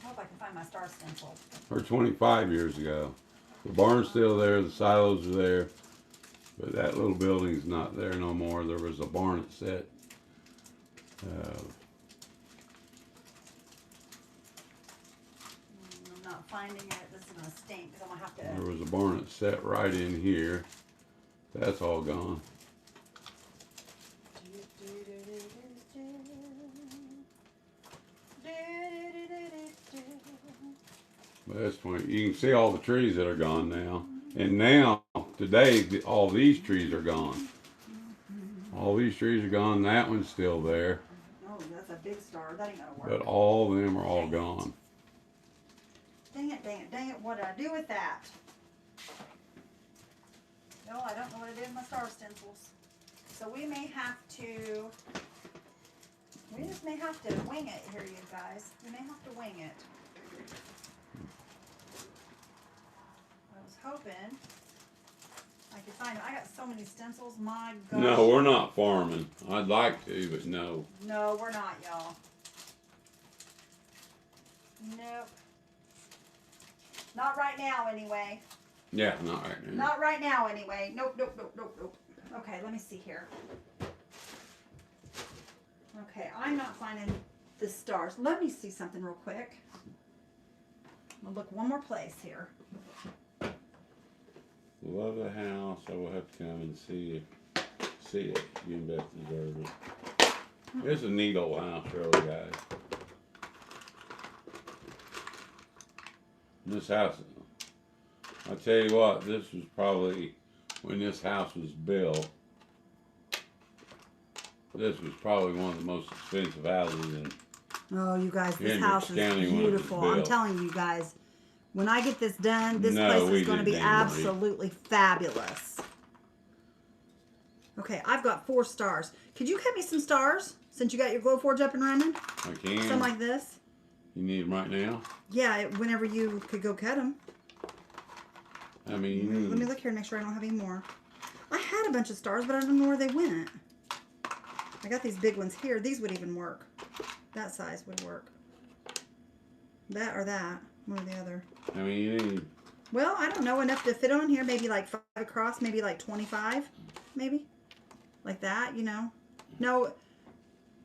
Speaker 1: I hope I can find my star stencil.
Speaker 2: Or 25 years ago. The barn's still there, the silos are there, but that little building's not there no more. There was a barn that set.
Speaker 1: I'm not finding it. This is gonna stink because I'm gonna have to.
Speaker 2: There was a barn that set right in here. That's all gone. But that's 20. You can see all the trees that are gone now. And now, today, all these trees are gone. All these trees are gone. That one's still there.
Speaker 1: Oh, that's a big star. That ain't gonna work.
Speaker 2: But all of them are all gone.
Speaker 1: Dang it, dang it, dang it. What did I do with that? No, I don't know what I did with my star stencils. So we may have to, we just may have to wing it here, you guys. We may have to wing it. I was hoping I could find them. I got so many stencils, my gosh.
Speaker 2: No, we're not farming. I'd like to, but no.
Speaker 1: No, we're not, y'all. Nope. Not right now, anyway.
Speaker 2: Yeah, not right now.
Speaker 1: Not right now, anyway. Nope, nope, nope, nope, nope. Okay, let me see here. Okay, I'm not finding the stars. Let me see something real quick. I'll look one more place here.
Speaker 2: Love the house. I will have to come and see it. You best deserve it. It's a neat old house, really, guys. And this house, I tell you what, this was probably when this house was built. This was probably one of the most expensive houses in.
Speaker 1: Oh, you guys, this
Speaker 2: Hendricks
Speaker 1: house is
Speaker 2: County when it was
Speaker 1: beautiful. I'm
Speaker 2: built.
Speaker 1: telling you guys, when I get this done, this
Speaker 2: No,
Speaker 1: place
Speaker 2: we
Speaker 1: is going to be
Speaker 2: didn't, Anne Marie.
Speaker 1: absolutely fabulous. Okay, I've got 4 stars. Could you cut me some stars since you got your Glowforge up and running?
Speaker 2: I can.
Speaker 1: Something like this?
Speaker 2: You need them right now?
Speaker 1: Yeah, whenever you could go cut them.
Speaker 2: I mean,
Speaker 1: Let me look here and make sure I don't have any more. I had a bunch of stars, but I don't know where they went. I got these big ones here. These would even work. That size would work. That or that. One or the other.
Speaker 2: I mean, you need.
Speaker 1: Well, I don't know. Enough to fit on here. Maybe like 5 across. Maybe like 25. Maybe. Like that, you know. No.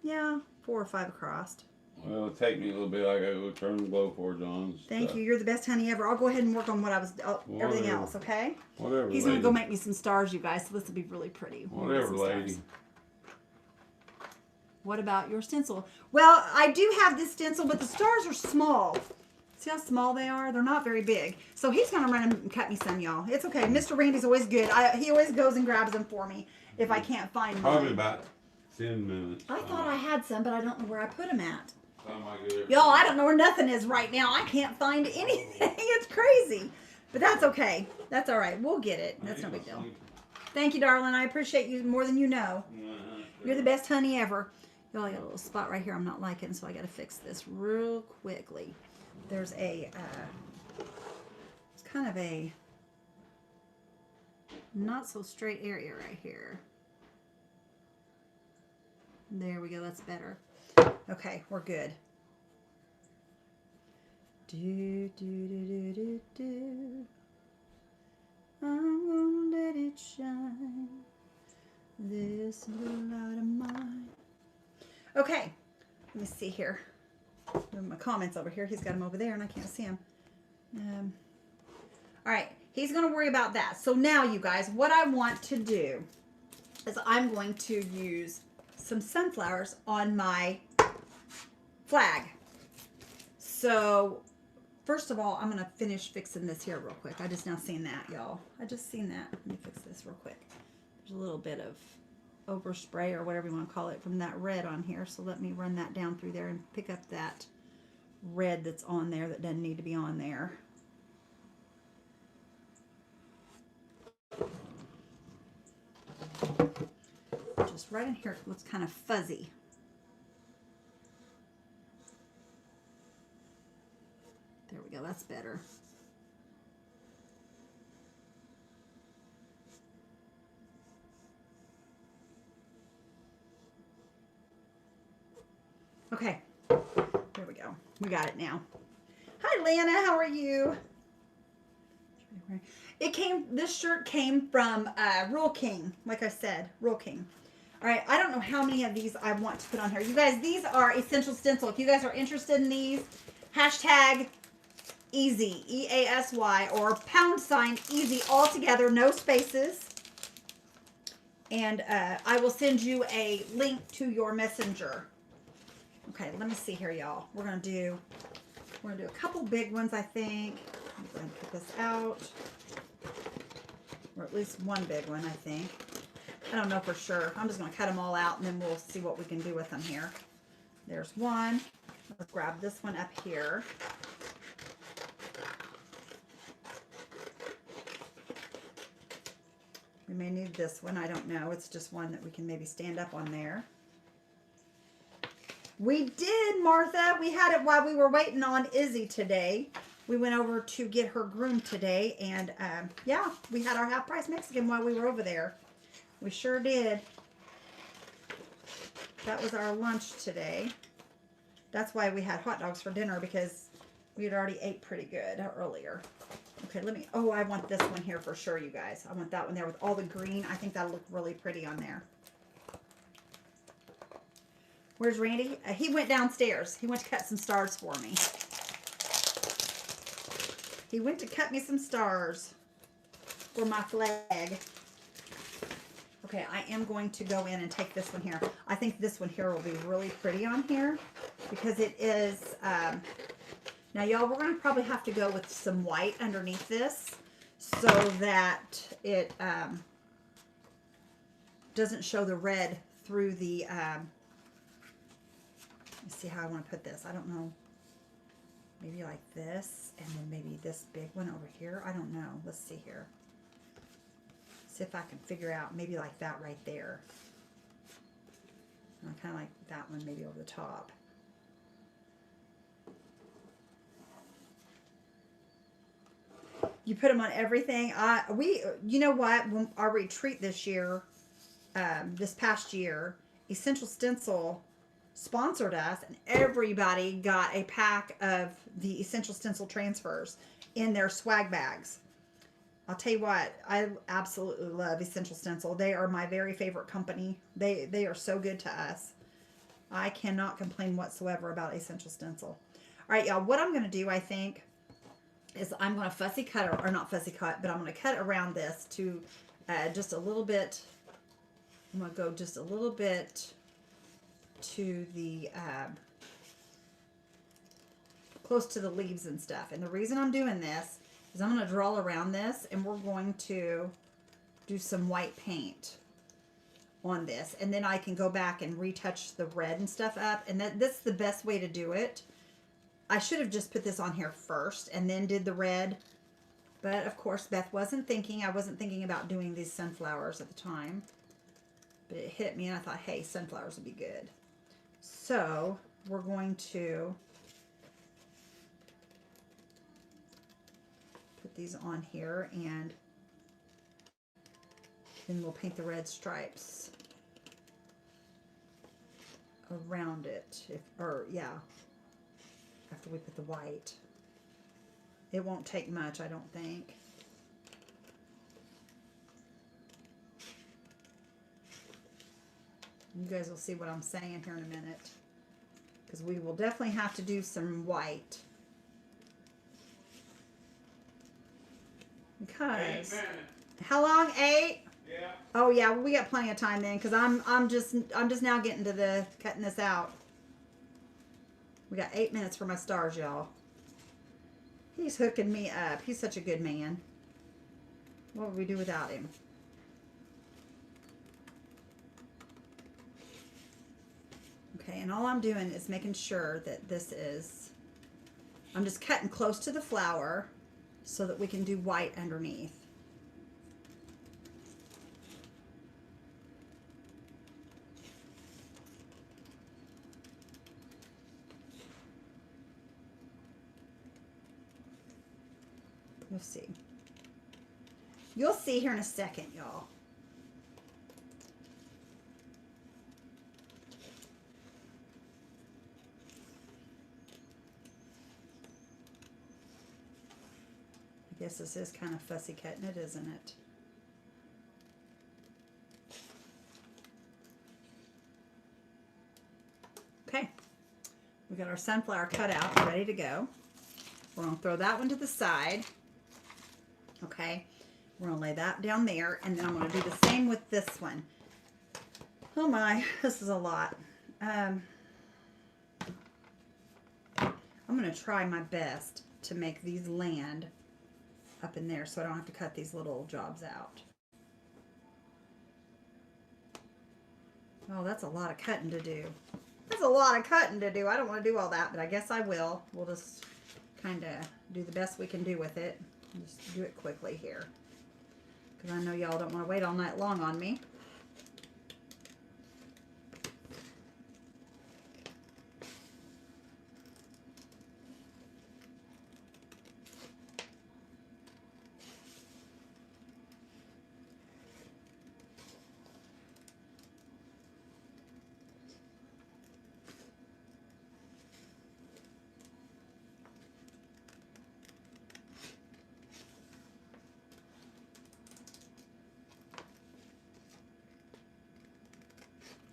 Speaker 1: Yeah, 4 or 5 across.
Speaker 2: Well, it'll take me a little bit. I gotta go turn the Glowforge on. And
Speaker 1: Thank
Speaker 2: stuff.
Speaker 1: you. You're the best honey ever. I'll go ahead and work on what I was, everything
Speaker 2: Whatever.
Speaker 1: else, okay?
Speaker 2: Whatever.
Speaker 1: He's going to go make me some stars, you guys, so this will be really pretty. We'll make
Speaker 2: Whatever,
Speaker 1: some
Speaker 2: lady.
Speaker 1: stars. What about your stencil? Well, I do have this stencil, but the stars are small. See how small they are? They're not very big. So he's going to run and cut me some, y'all. It's okay. Mr. Randy's always good. He always goes and grabs them for me if I can't find them.
Speaker 2: Probably about 10 minutes.
Speaker 1: I thought I had some, but I don't know where I put them at.
Speaker 2: Something like that.
Speaker 1: Y'all, I don't know where nothing is right now. I can't find anything. It's crazy. But that's okay. That's all right. We'll get it. That's no big deal. Thank you, darling. I appreciate you more than you know. You're the best honey ever. Y'all, I got a little spot right here I'm not liking, so I got to fix this real quickly. There's a, it's kind of a not so straight area right here. There we go. That's better. Okay, we're good. Do, do, do, do, do, do. I'm gonna let it shine. This little light of mine. Okay, let me see here. My comments over here. He's got them over there, and I can't see them. All right, he's going to worry about that. So now, you guys, what I want to do is I'm going to use some sunflowers on my flag. So first of all, I'm going to finish fixing this here real quick. I just now seen that, y'all. I just seen that. Let me fix this real quick. There's a little bit of overspray or whatever you want to call it from that red on here. So let me run that down through there and pick up that red that's on there that doesn't need to be on there. Do, just right in here, it looks kind of fuzzy. There we go, that's better. Okay, there we go. We got it now. Hi, Lana, how are you? This shirt came from Rural King, like I said, Rural King. All right, I don't know how many of these I want to put on here. You guys, these are Essential Stencil. If you guys are interested in these, hashtag easy, EASY, or # easy, all together, no spaces. And I will send you a link to your messenger. Okay, let me see here, y'all. We're gonna do a couple big ones, I think. I'm going to put this out. Or at least one big one, I think. I don't know for sure. I'm just going to cut them all out and then we'll see what we can do with them here. There's one. Let's grab this one up here. We may need this one. I don't know. It's just one that we can maybe stand up on there. We did, Martha. We had it while we were waiting on Izzy today. We went over to get her groomed today, and yeah, we had our half-price Mexican while we were over there. We sure did. That was our lunch today. That's why we had hot dogs for dinner, because we had already ate pretty good earlier. Okay, I want this one here for sure, you guys. I want that one there with all the green. I think that'll look really pretty on there. Where's Randy? He went downstairs. He went to cut some stars for me. He went to cut me some stars for my flag. Okay, I am going to go in and take this one here. I think this one here will be really pretty on here because it is, now y'all, we're going to probably have to go with some white underneath this so that it doesn't show the red through the, let's see how I want to put this. I don't know. Maybe like this, and then maybe this big one over here. I don't know. Let's see here. See if I can figure out maybe like that right there. And I kind of like that one maybe over the top. You put them on everything. You know what? When our retreat this year, this past year, Essential Stencil sponsored us, and everybody got a pack of the Essential Stencil transfers in their swag bags. I'll tell you what, I absolutely love Essential Stencil. They are my very favorite company. They are so good to us. I cannot complain whatsoever about Essential Stencil. All right, y'all, what I'm going to do, I think, is I'm going to fussy cut, or not fussy cut, but I'm going to cut around this to just a little bit. I'm going to go just a little bit to the close to the leaves and stuff. And the reason I'm doing this is I'm going to draw around this, and we're going to do some white paint on this, and then I can go back and retouch the red and stuff up, and that's the best way to do it. I should have just put this on here first and then did the red, but of course Beth wasn't thinking. I wasn't thinking about doing these sunflowers at the time, but it hit me and I thought, hey, sunflowers would be good. So we're going to put these on here, and then we'll paint the red stripes around it. After we put the white. It won't take much, I don't think. You guys will see what I'm saying here in a minute, because we will definitely have to do some white. Because how long? 8?
Speaker 2: Yeah.
Speaker 1: Oh yeah, well, we got plenty of time then, because I'm just now getting to the cutting this out. We got 8 minutes for my stars, y'all. He's hooking me up. He's such a good man. What would we do without him? Okay, and all I'm doing is making sure that this is, I'm just cutting close to the flower so that we can do white underneath. You'll see. You'll see here in a second, y'all. I guess this is kind of fussy cutting it, isn't it? Okay. We got our sunflower cut out, ready to go. We're going to throw that one to the side. Okay. We're going to lay that down there, and then I'm going to do the same with this one. Oh my, this is a lot. I'm going to try my best to make these land up in there so I don't have to cut these little jobs out. Oh, that's a lot of cutting to do. That's a lot of cutting to do. I don't want to do all that, but I guess I will. We'll just kind of do the best we can do with it. Just do it quickly here, because I know y'all don't want to wait all night long on me.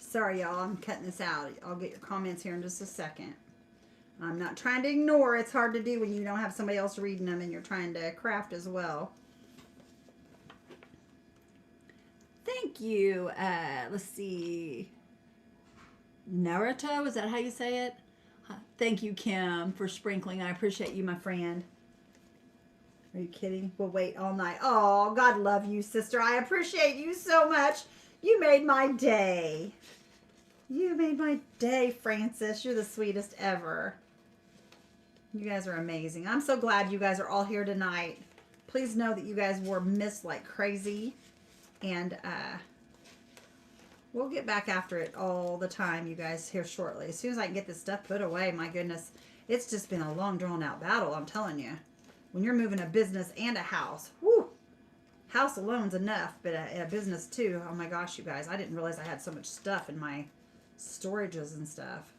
Speaker 1: Sorry, y'all, I'm cutting this out. I'll get your comments here in just a second. I'm not trying to ignore. It's hard to do when you don't have somebody else reading them and you're trying to craft as well. Thank you. Let's see. Naruto, is that how you say it? Thank you, Kim, for sprinkling. I appreciate you, my friend. Are you kidding? We'll wait all night. Oh, God love you, sister. I appreciate you so much. You made my day. You made my day, Francis. You're the sweetest ever. You guys are amazing. I'm so glad you guys are all here tonight. Please know that you guys were missed like crazy. And we'll get back after it all the time, you guys, here shortly. As soon as I can get this stuff put away, my goodness. It's just been a long, drawn-out battle, I'm telling you. When you're moving a business and a house, whoo! House alone's enough, but a business too. Oh my gosh, you guys. I didn't realize I had so much stuff in my storages and stuff.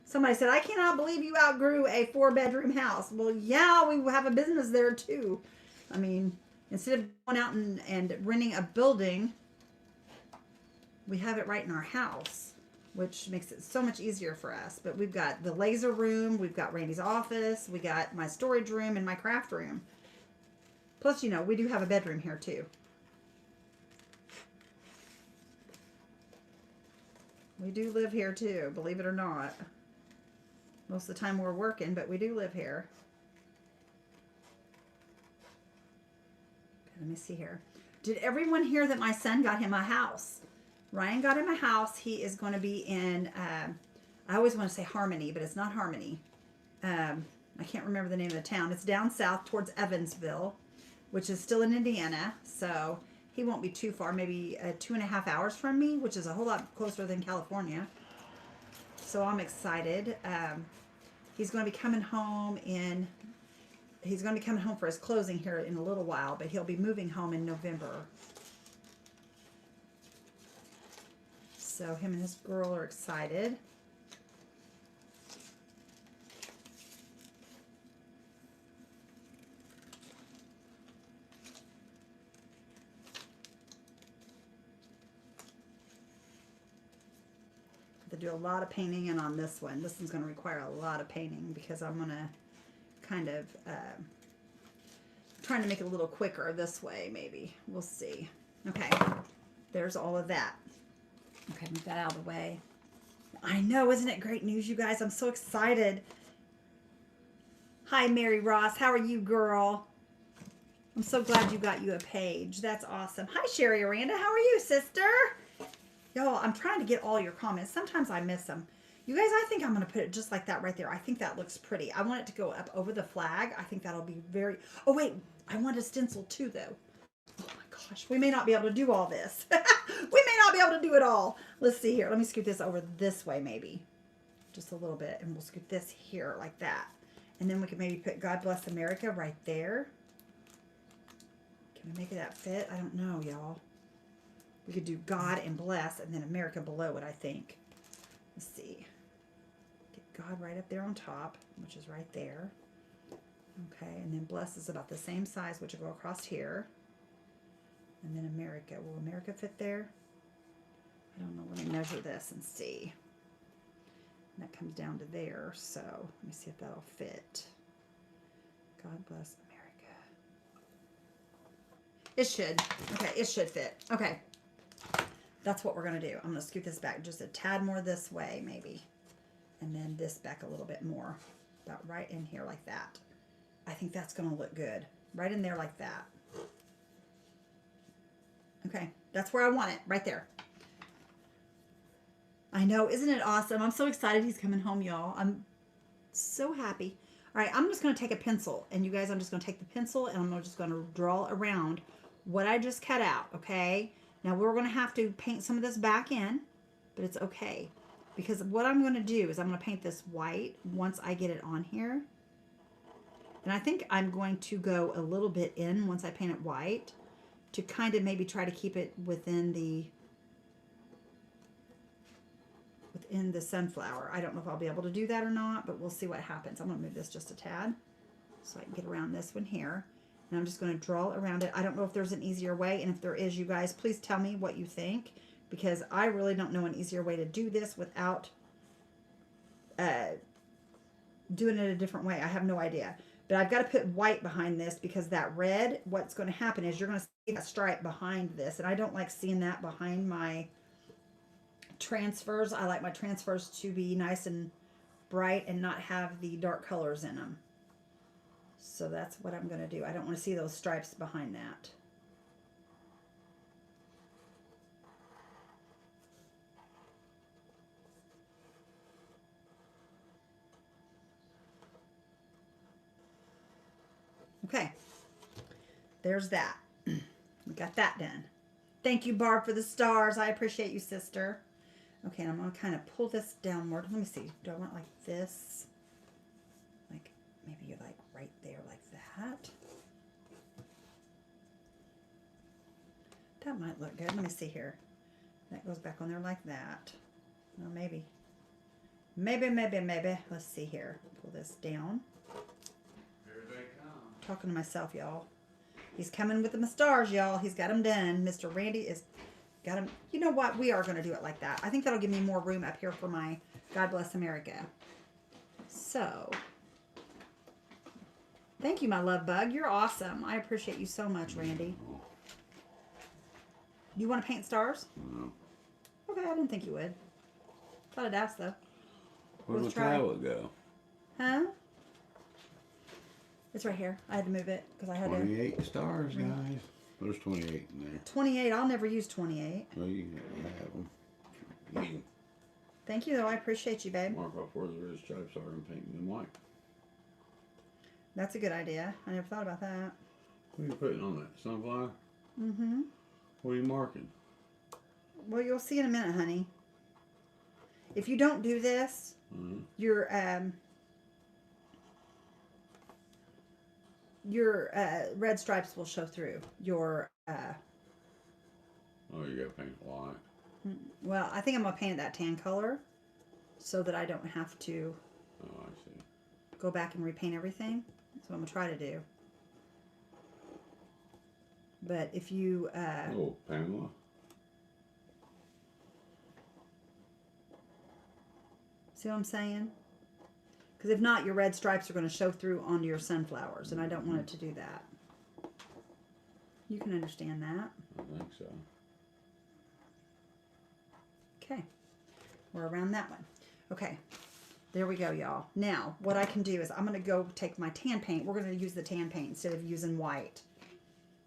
Speaker 1: Somebody said, I cannot believe you outgrew a 4-bedroom house. Well, yeah, we have a business there too. I mean, instead of going out and renting a building, we have it right in our house, which makes it so much easier for us. But we've got the laser room, we've got Randy's office, we got my storage room and my craft room. Plus, you know, we do have a bedroom here too. We do live here too, believe it or not. Most of the time we're working, but we do live here. Okay, let me see here. Did everyone hear that my son got him a house? Ryan got him a house. He is going to be in, I always want to say Harmony, but it's not Harmony. I can't remember the name of the town. It's down south towards Evansville, which is still in Indiana. So he won't be too far, maybe 2.5 hours from me, which is a whole lot closer than California. So I'm excited. He's going to be coming home he's going to be coming home for his closing here in a little while, but he'll be moving home in November. So him and his girl are excited. To do a lot of painting in on this one. This one's going to require a lot of painting because I'm going to kind of trying to make it a little quicker this way, maybe. We'll see. Okay, there's all of that. Okay, move that out of the way. I know, isn't it great news, you guys? I'm so excited. Hi, Mary Ross. How are you, girl? I'm so glad you got you a page. That's awesome. Hi, Sherry Aranda. How are you, sister? Y'all, I'm trying to get all your comments. Sometimes I miss them. You guys, I think I'm going to put it just like that right there. I think that looks pretty. I want it to go up over the flag. I think that'll be very... Oh, wait. I want a stencil too, though. Oh, my gosh. We may not be able to do all this. We may not be able to do it all. Let's see here. Let me scoot this over this way, maybe. Just a little bit. And we'll scoot this here like that. And then we could maybe put God Bless America right there. Can we make that fit? I don't know, y'all. We could do God and bless and then America below it, I think. Let's see. Get God right up there on top, which is right there. Okay, and then bless is about the same size, which will go across here. And then America. Will America fit there? I don't know. Let me measure this and see. And that comes down to there. So let me see if that'll fit. God bless America. It should. Okay, it should fit. Okay. That's what we're going to do. I'm going to scoot this back just a tad more this way, maybe. And then this back a little bit more. About right in here like that. I think that's going to look good. Right in there like that. Okay, that's where I want it. Right there. I know. Isn't it awesome? I'm so excited he's coming home, y'all. I'm so happy. All right, I'm just going to take a pencil. And you guys, I'm just going to take the pencil and I'm just going to draw around what I just cut out, okay? Now, we're going to have to paint some of this back in, but it's okay. Because what I'm going to do is I'm going to paint this white once I get it on here. And I think I'm going to go a little bit in once I paint it white to kind of maybe try to keep it within the sunflower. I don't know if I'll be able to do that or not, but we'll see what happens. I'm going to move this just a tad so I can get around this one here. And I'm just going to draw around it. I don't know if there's an easier way, and if there is, you guys, please tell me what you think, because I really don't know an easier way to do this without doing it a different way. I have no idea. But I've got to put white behind this because that red, what's going to happen is you're going to see that stripe behind this. And I don't like seeing that behind my transfers. I like my transfers to be nice and bright and not have the dark colors in them. So that's what I'm going to do. I don't want to see those stripes behind that. Okay, there's that. We got that done. Thank you, Barb, for the stars. I appreciate you, sister. Okay, and I'm going to kind of pull this downward. Let me see. Do I want it like this? Like, maybe you're like right there like that. That might look good. Let me see here. That goes back on there like that. Well, maybe. Maybe. Let's see here. Pull this down. Talking to myself, y'all. He's coming with the stars, y'all. He's got them done. Mr. Randy is got him. You know what? We are going to do it like that. I think that'll give me more room up here for my God Bless America. So, thank you, my love bug. You're awesome. I appreciate you so much, Randy. You want to paint stars?
Speaker 2: No.
Speaker 1: Okay, I didn't think you would. Thought I'd ask, though.
Speaker 2: Where'd the
Speaker 1: try.
Speaker 2: tablet go?
Speaker 1: Huh? It's right here. I had to move it because I had
Speaker 2: 28 stars, guys. There's 28 in there.
Speaker 1: 28. I'll never use 28.
Speaker 2: Well, you have them. You can
Speaker 1: Thank you, though. I appreciate you, babe.
Speaker 2: mark off where the red stripes are and paint them in white.
Speaker 1: That's a good idea. I never thought about that.
Speaker 2: What are you putting on that? Sunflower?
Speaker 1: Mm-hmm.
Speaker 2: What are you marking?
Speaker 1: Well, you'll see in a minute, honey. If you don't do this, your red stripes will show through. Your
Speaker 2: Oh, you got to paint it white.
Speaker 1: well, I think I'm gonna paint it that tan color, so that I don't have to
Speaker 2: Oh, I see.
Speaker 1: go back and repaint everything. That's what I'm gonna try to do. But if you
Speaker 2: Oh, Pamela.
Speaker 1: see what I'm saying? Because if not, your red stripes are going to show through onto your sunflowers, and I don't want it to do that. You can understand that.
Speaker 2: I think so.
Speaker 1: Okay. We're around that one. Okay. There we go, y'all. Now, what I can do is I'm going to go take my tan paint. We're going to use the tan paint instead of using white,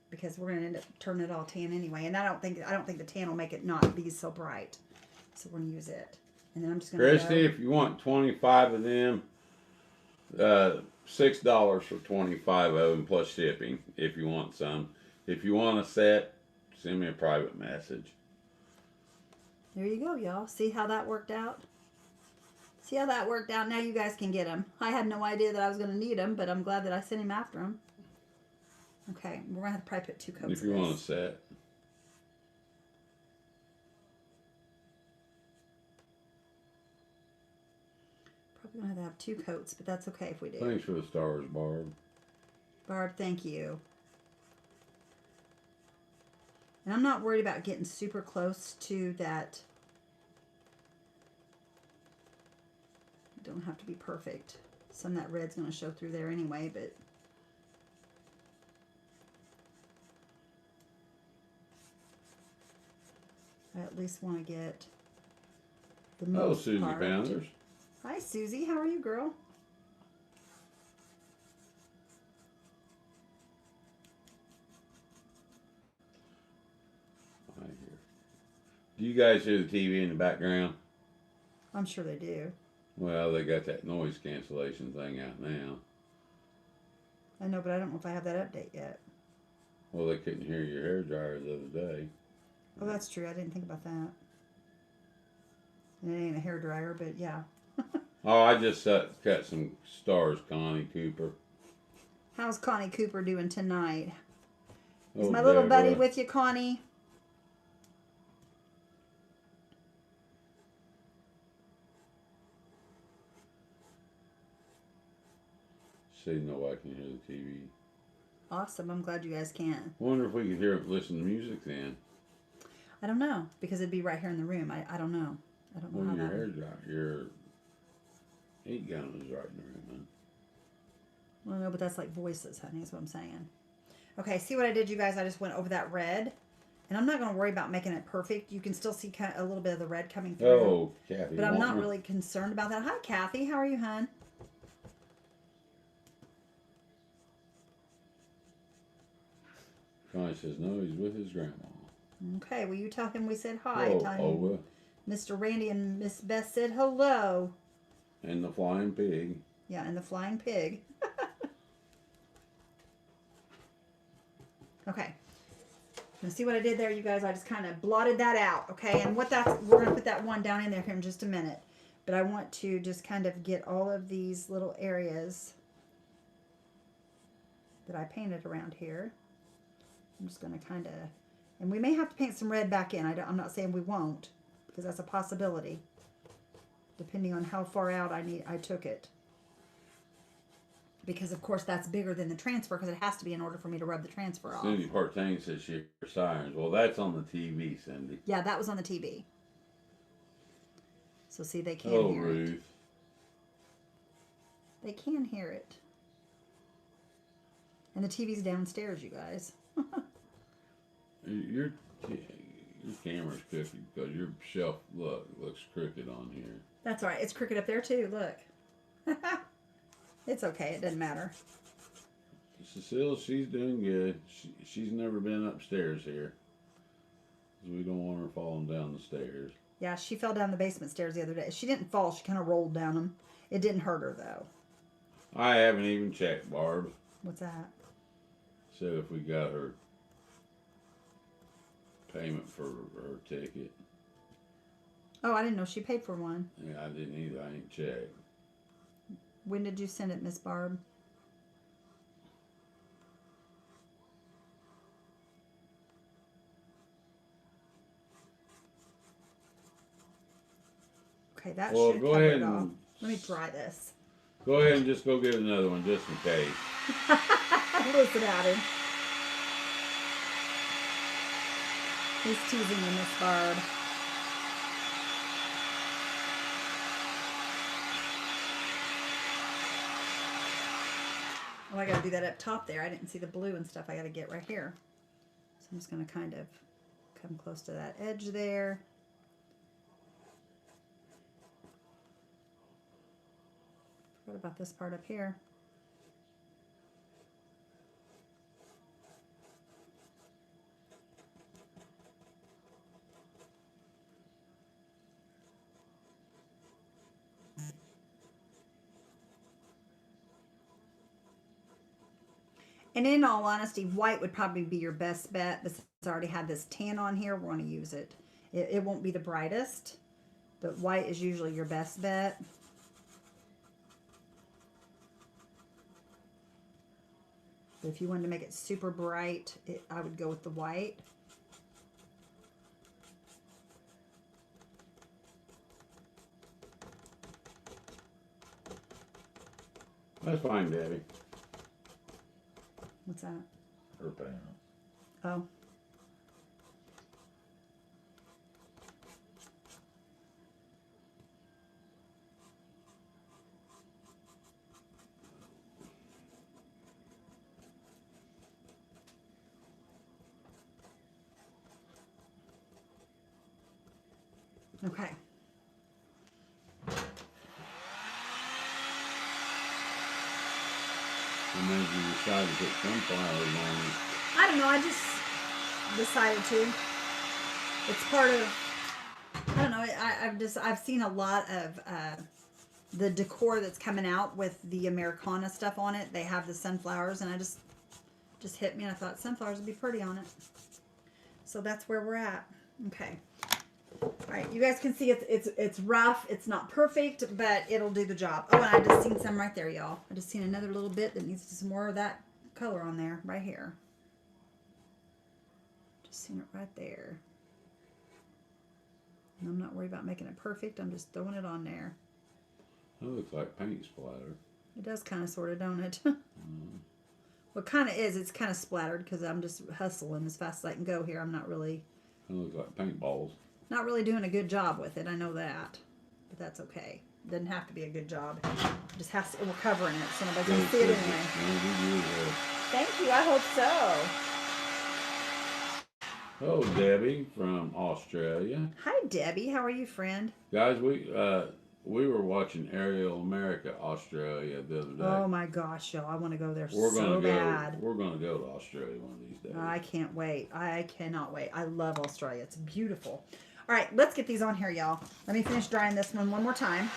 Speaker 1: because we're going to end up turning it all tan anyway. And I don't think the tan will make it not be so bright. So we're going to use it. And then I'm just going to
Speaker 2: Christy, if you want 25 of them, $6 for 25 of them plus shipping if you want some. If you want a set, send me a private message.
Speaker 1: There you go, y'all. See how that worked out? See how that worked out? Now you guys can get him. I had no idea that I was going to need him, but I'm glad that I sent him after him. Okay, we're going to have to probably put 2 coats
Speaker 2: If you want a set.
Speaker 1: Probably going to have 2 coats, but that's okay if we do.
Speaker 2: Thanks for the stars, Barb.
Speaker 1: Barb, thank you. And I'm not worried about getting super close to that. You don't have to be perfect. Some of that red's going to show through there anyway, but I at least want to get the
Speaker 2: Hello,
Speaker 1: most
Speaker 2: Susie
Speaker 1: part.
Speaker 2: Pounders.
Speaker 1: Hi, Susie. How are you, girl?
Speaker 2: I hear. Do you guys hear the TV in the background?
Speaker 1: I'm sure they do.
Speaker 2: Well, they got that noise cancellation thing out now.
Speaker 1: I know, but I don't know if I have that update yet.
Speaker 2: Well, they couldn't hear your hair dryer the other day.
Speaker 1: Oh, that's true. I didn't think about that. And it ain't a hair dryer, but yeah.
Speaker 2: Oh, I just cut some stars, Connie Cooper.
Speaker 1: How's Connie Cooper doing tonight? Is
Speaker 2: Oh,
Speaker 1: my little buddy
Speaker 2: Deborah.
Speaker 1: with you, Connie?
Speaker 2: See, nobody can hear the TV.
Speaker 1: Awesome. I'm glad you guys can.
Speaker 2: Wonder if we could hear it, listen to music then.
Speaker 1: I don't know, because it'd be right here in the room. I don't know. I don't know
Speaker 2: Well,
Speaker 1: how
Speaker 2: your
Speaker 1: that
Speaker 2: hair
Speaker 1: would.
Speaker 2: dryer, your heat gun was right in the room, man.
Speaker 1: Well, no, but that's like voices, honey, is what I'm saying. Okay, see what I did, you guys? I just went over that red. And I'm not going to worry about making it perfect. You can still see kind of a little bit of the red coming through.
Speaker 2: Oh, Kathy.
Speaker 1: But I'm not
Speaker 2: Wantner.
Speaker 1: really concerned about that. Hi, Kathy. How are you, hon?
Speaker 2: Connie says, no, he's with his grandma.
Speaker 1: Okay, will you tell him we said hi?
Speaker 2: Oh,
Speaker 1: Tell him
Speaker 2: Ova.
Speaker 1: Mr. Randy and Miss Beth said hello.
Speaker 2: And the flying pig.
Speaker 1: Yeah, and the flying pig. Okay. Now see what I did there, you guys? I just kind of blotted that out, okay? And what that's, we're going to put that one down in there here in just a minute. But I want to just kind of get all of these little areas that I painted around here. I'm just going to kind of, and we may have to paint some red back in. I'm not saying we won't, because that's a possibility, depending on how far out I took it. Because, of course, that's bigger than the transfer, because it has to be in order for me to rub the transfer off.
Speaker 2: Cindy Partain says she hears sirens. Well, that's on the TV, Cindy.
Speaker 1: Yeah, that was on the TV. So, see, they can
Speaker 2: Oh,
Speaker 1: hear it.
Speaker 2: Ruth.
Speaker 1: They can hear it. And the TV's downstairs, you guys.
Speaker 2: Your camera's crooked because your shelf looks crooked on here.
Speaker 1: That's all right. It's crooked up there, too. Look. It's okay. It doesn't matter.
Speaker 2: Cecile, she's doing good. She's never been upstairs here. 'Cause we don't want her falling down the stairs.
Speaker 1: Yeah, she fell down the basement stairs the other day. She didn't fall. She kind of rolled down them. It didn't hurt her, though.
Speaker 2: I haven't even checked, Barb.
Speaker 1: What's that?
Speaker 2: Said if we got her payment for her ticket.
Speaker 1: Oh, I didn't know she paid for one.
Speaker 2: Yeah, I didn't either. I ain't checked.
Speaker 1: When did you send it, Miss Barb? Okay, that
Speaker 2: Well,
Speaker 1: should
Speaker 2: go
Speaker 1: cover
Speaker 2: ahead
Speaker 1: it off.
Speaker 2: and
Speaker 1: Let me dry this.
Speaker 2: go ahead and just go get another one just in case.
Speaker 1: Listen at him. He's teasing me, Miss Barb. Oh, I gotta do that up top there. I didn't see the blue and stuff I gotta get right here. So I'm just gonna kind of come close to that edge there. Forgot about this part up here. And in all honesty, white would probably be your best bet. But since I already had this tan on here, we're going to use it. It won't be the brightest, but white is usually your best bet. But if you wanted to make it super bright, I would go with the white.
Speaker 2: That's fine, Debbie.
Speaker 1: What's that?
Speaker 3: Her panel.
Speaker 1: Oh. Okay.
Speaker 2: What made you decide to put sunflowers on it?
Speaker 1: I don't know. I just decided to. It's part of. I don't know. I've seen a lot of the decor that's coming out with the Americana stuff on it. They have the sunflowers, and I just hit me, and I thought sunflowers would be pretty on it. So that's where we're at. Okay. All right, you guys can see it's rough. It's not perfect, but it'll do the job. Oh, and I just seen some right there, y'all. I just seen another little bit that needs some more of that color on there, right here. Just seen it right there. And I'm not worried about making it perfect. I'm just throwing it on there.
Speaker 2: That looks like paint splatter.
Speaker 1: It does kind of, sort of, don't it? Well, it kind of is. It's kind of splattered because I'm just hustling as fast as I can go here. I'm not really
Speaker 2: It looks like paintballs.
Speaker 1: doing a good job with it. I know that. But that's okay. It doesn't have to be a good job. It just has to, we're covering it so nobody can see it anyway. Thank you. I hope so.
Speaker 2: Oh, Debbie from Australia.
Speaker 1: Hi, Debbie. How are you, friend?
Speaker 2: Guys, we were watching Aerial America Australia the other day.
Speaker 1: Oh my gosh, y'all. I want to go there
Speaker 2: We're
Speaker 1: so
Speaker 2: gonna go.
Speaker 1: bad.
Speaker 2: We're gonna go to Australia one of these days.
Speaker 1: I can't wait. I cannot wait. I love Australia. It's beautiful. All right, let's get these on here, y'all. Let me finish drying this one more time.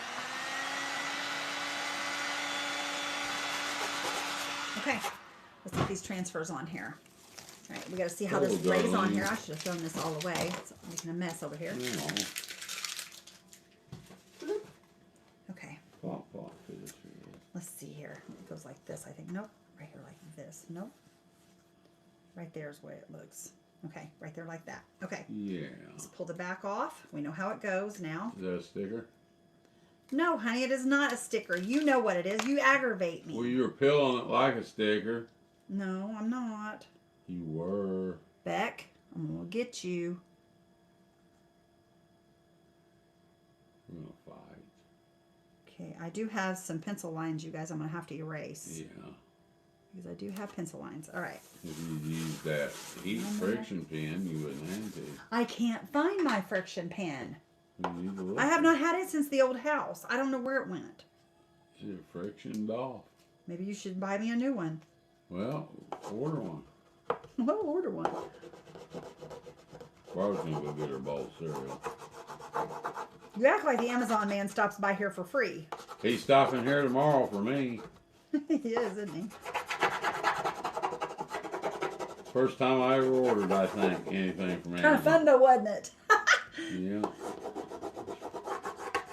Speaker 1: Okay, let's get these transfers on here. All right, we got to see how this lays on here. I should have thrown this all away. It's making a mess over here. Okay.
Speaker 2: Plop, plop, finish it.
Speaker 1: Let's see here. It goes like this, I think. Nope. Right here like this. Nope. Right there is the way it looks. Okay, right there like that. Okay.
Speaker 2: Yeah.
Speaker 1: Let's pull the back off. We know how it goes now.
Speaker 2: Is that a sticker?
Speaker 1: No, honey, it is not a sticker. You know what it is. You aggravate me.
Speaker 2: Well, you were peeling it like a sticker.
Speaker 1: No, I'm not.
Speaker 2: You were.
Speaker 1: Beck, I'm going to get you.
Speaker 2: We're gonna fight.
Speaker 1: Okay, I do have some pencil lines, you guys, I'm going to have to erase.
Speaker 2: Yeah.
Speaker 1: Because I do have pencil lines. All right.
Speaker 2: If you used that heat friction pen, you wouldn't have to.
Speaker 1: I can't find my friction pen.
Speaker 2: You need to look.
Speaker 1: I have not had it since the old house. I don't know where it went.
Speaker 2: Is it frictioned off?
Speaker 1: Maybe you should buy me a new one.
Speaker 2: Well, order one.
Speaker 1: I'll order one.
Speaker 2: Barbara's gonna go get her bowl of cereal.
Speaker 1: You act like the Amazon man stops by here for free.
Speaker 2: He's stopping here tomorrow for me.
Speaker 1: He is, isn't he?
Speaker 2: First time I ever ordered, I think, anything from
Speaker 1: Kind of
Speaker 2: Amazon.
Speaker 1: fun though, wasn't it?
Speaker 2: Yeah.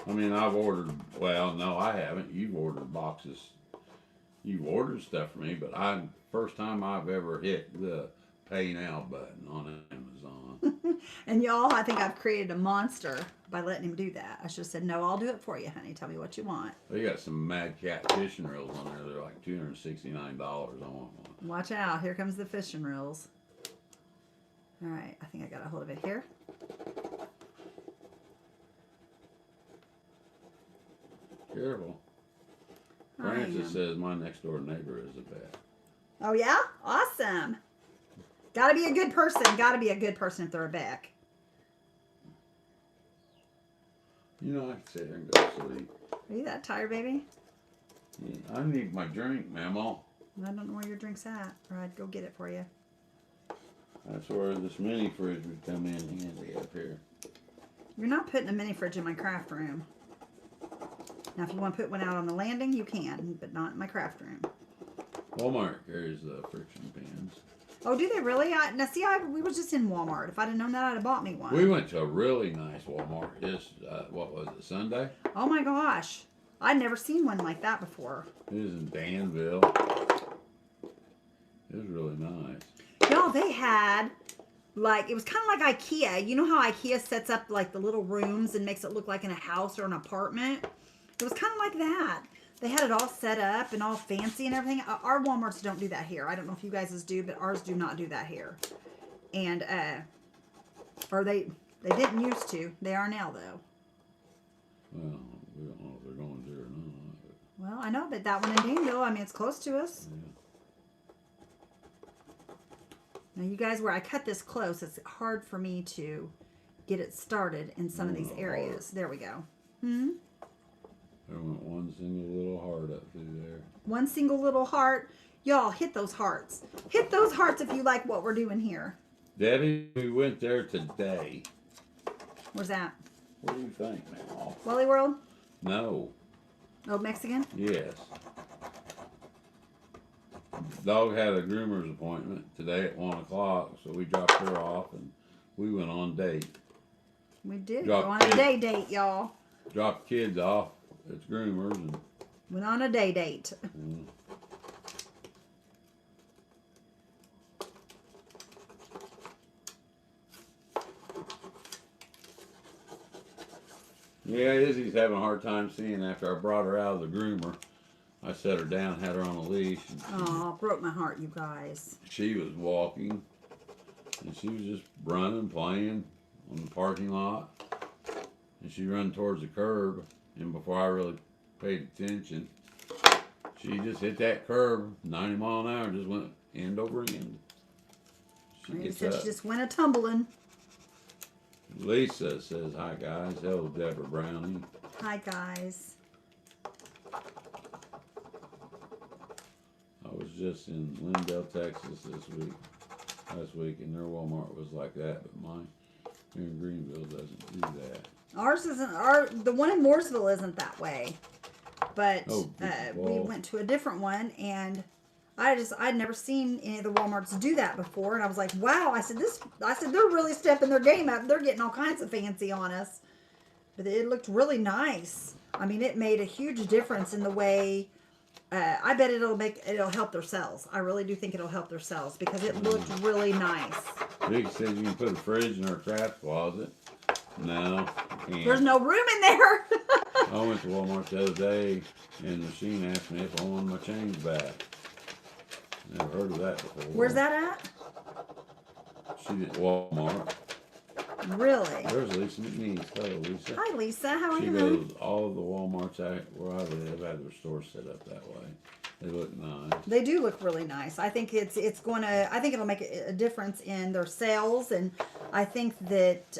Speaker 2: I mean, I've ordered, well, no, I haven't. You've ordered boxes. You've ordered stuff for me, but first time I've ever hit the pay now button on Amazon.
Speaker 1: And y'all, I think I've created a monster by letting him do that. I should have said, no, I'll do it for you, honey. Tell me what you want.
Speaker 2: They got some Mad Cat fishing reels on there. They're like $269. I want one.
Speaker 1: Watch out. Here comes the fishing reels. All right. I think I got a hold of it here.
Speaker 2: Careful. Francis says my next door neighbor is a vet.
Speaker 1: Oh, yeah? Awesome. Got to be a good person. Got to be a good person if they're a Beck.
Speaker 2: You know, I can sit here and go to sleep.
Speaker 1: Are you that tired, baby?
Speaker 2: Yeah, I need my drink, Mama.
Speaker 1: I don't know where your drink's at. Or I'd go get it for you.
Speaker 2: That's where this mini fridge would come in handy up here.
Speaker 1: You're not putting a mini fridge in my craft room. Now, if you want to put one out on the landing, you can, but not in my craft room.
Speaker 2: Walmart carries the friction pans.
Speaker 1: Oh, do they really? Now, see, we were just in Walmart. If I'd have known that, I'd have bought me one.
Speaker 2: We went to a really nice Walmart. What was it, Sunday?
Speaker 1: Oh, my gosh. I'd never seen one like that before.
Speaker 2: It was in Danville. It was really nice.
Speaker 1: Y'all, they had, like, it was kind of like IKEA. You know how IKEA sets up, like, the little rooms and makes it look like in a house or an apartment? It was kind of like that. They had it all set up and all fancy and everything. Our Walmarts don't do that here. I don't know if you guys do, but ours do not do that here. And, or they didn't used to. They are now, though.
Speaker 2: Well, we don't know if they're going to do it or not. But,
Speaker 1: Well, I know, but that one in Danville, I mean, it's close to us.
Speaker 2: yeah.
Speaker 1: Now, you guys, where I cut this close, it's hard for me to get it started in some of these areas. There we go. Hmm?
Speaker 2: There went one single little heart up through there.
Speaker 1: One single little heart. Y'all, hit those hearts. Hit those hearts if you like what we're doing here.
Speaker 2: Debbie, we went there today.
Speaker 1: Where's that?
Speaker 2: What do you think now?
Speaker 1: Wally World?
Speaker 2: No.
Speaker 1: Oh, Mexican?
Speaker 2: Yes. Dog had a groomer's appointment today at 1 o'clock, so we dropped her off and we went on a date.
Speaker 1: We did.
Speaker 2: Drop
Speaker 1: Go on a
Speaker 2: kids.
Speaker 1: day date, y'all.
Speaker 2: Dropped kids off at groomers and
Speaker 1: Went on a day date.
Speaker 2: yeah, Izzy's having a hard time seeing after I brought her out of the groomer. I set her down, had her on a leash, and
Speaker 1: Oh, broke my heart, you guys.
Speaker 2: she was walking, and she was just running, playing on the parking lot, and she run towards the curb, and before I really paid attention, she just hit that curb, 90 mile an hour, just went end over end. She
Speaker 1: Like I
Speaker 2: gets
Speaker 1: said,
Speaker 2: up.
Speaker 1: she just went a tumbling.
Speaker 2: Lisa says, "Hi guys, hello Deborah Brownie."
Speaker 1: Hi, guys.
Speaker 2: I was just in Lindale, Texas last week, and their Walmart was like that, but mine here in Greenville doesn't do that.
Speaker 1: Ours isn't, the one in Mooresville isn't that way. But
Speaker 2: Oh,
Speaker 1: we
Speaker 2: well.
Speaker 1: went to a different one, and I'd never seen any of the Walmarts do that before, and I was like, wow. I said they're really stepping their game up. They're getting all kinds of fancy on us. But it looked really nice. I mean, it made a huge difference in the way. I bet it'll help their sales. I really do think it'll help their sales because it looked really nice.
Speaker 2: Vic said you can put a fridge in our craft closet. No, you can't.
Speaker 1: There's no room in there.
Speaker 2: I went to Walmart the other day, and the machine asked me if I wanted my change back. Never heard of that before.
Speaker 1: Where's that at?
Speaker 2: She did Walmart.
Speaker 1: Really?
Speaker 2: There's Lisa McNeese. Hello, Lisa.
Speaker 1: Hi, Lisa. How are
Speaker 2: She
Speaker 1: you, hon?
Speaker 2: goes, all of the Walmarts where I live have their stores set up that way. They look nice.
Speaker 1: They do look really nice. I think I think it'll make a difference in their sales, and I think that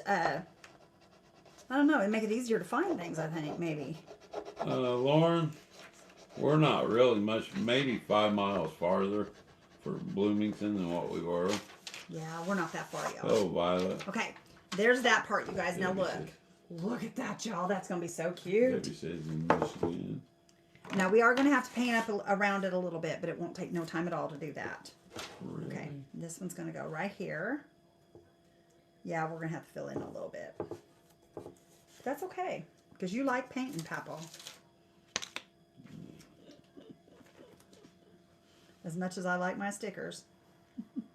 Speaker 1: I don't know, it'd make it easier to find things. I think maybe.
Speaker 2: Lauren, we're not really much, maybe 5 miles farther for Bloomington than what we were.
Speaker 1: Yeah, we're not that far, y'all.
Speaker 2: Oh, Violet.
Speaker 1: Okay, there's that part, you guys. Now
Speaker 2: Debbie
Speaker 1: look.
Speaker 2: said-
Speaker 1: Look at that, y'all. That's going to be so cute.
Speaker 2: Debbie says in Michigan.
Speaker 1: Now, we are going to have to paint up around it a little bit, but it won't take no time at all to do that.
Speaker 2: Really?
Speaker 1: Okay, this one's going to go right here. Yeah, we're going to have to fill in a little bit. That's okay, because you like painting, Papa. As much as I like my stickers. Okay,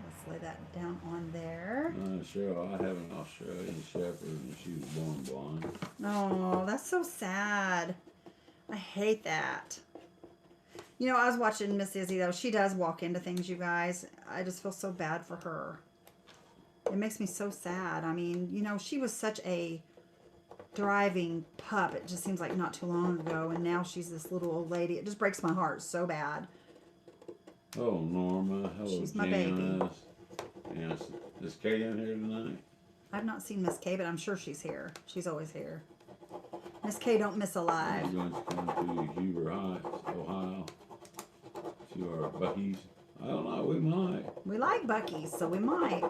Speaker 1: let's lay that down on there.
Speaker 2: Cheryl, I have an Australian Shepherd, and she was born blind.
Speaker 1: Oh, that's so sad. I hate that. You know, I was watching Miss Izzy, though. She does walk into things, you guys. I just feel so bad for her. It makes me so sad. I mean, you know, she was such a thriving pup. It just seems like not too long ago, and now she's this little old lady. It just breaks my heart so bad.
Speaker 2: Oh, Norma. Hello,
Speaker 1: She's my baby.
Speaker 2: Janice. Is Kay in here tonight?
Speaker 1: I've not seen Miss K, but I'm sure she's here. She's always here. Miss K don't miss a live.
Speaker 2: We're going to come to Huber Heights, Ohio. To our Bucky's. I don't know, we might.
Speaker 1: We like Buc-ee's, so we might.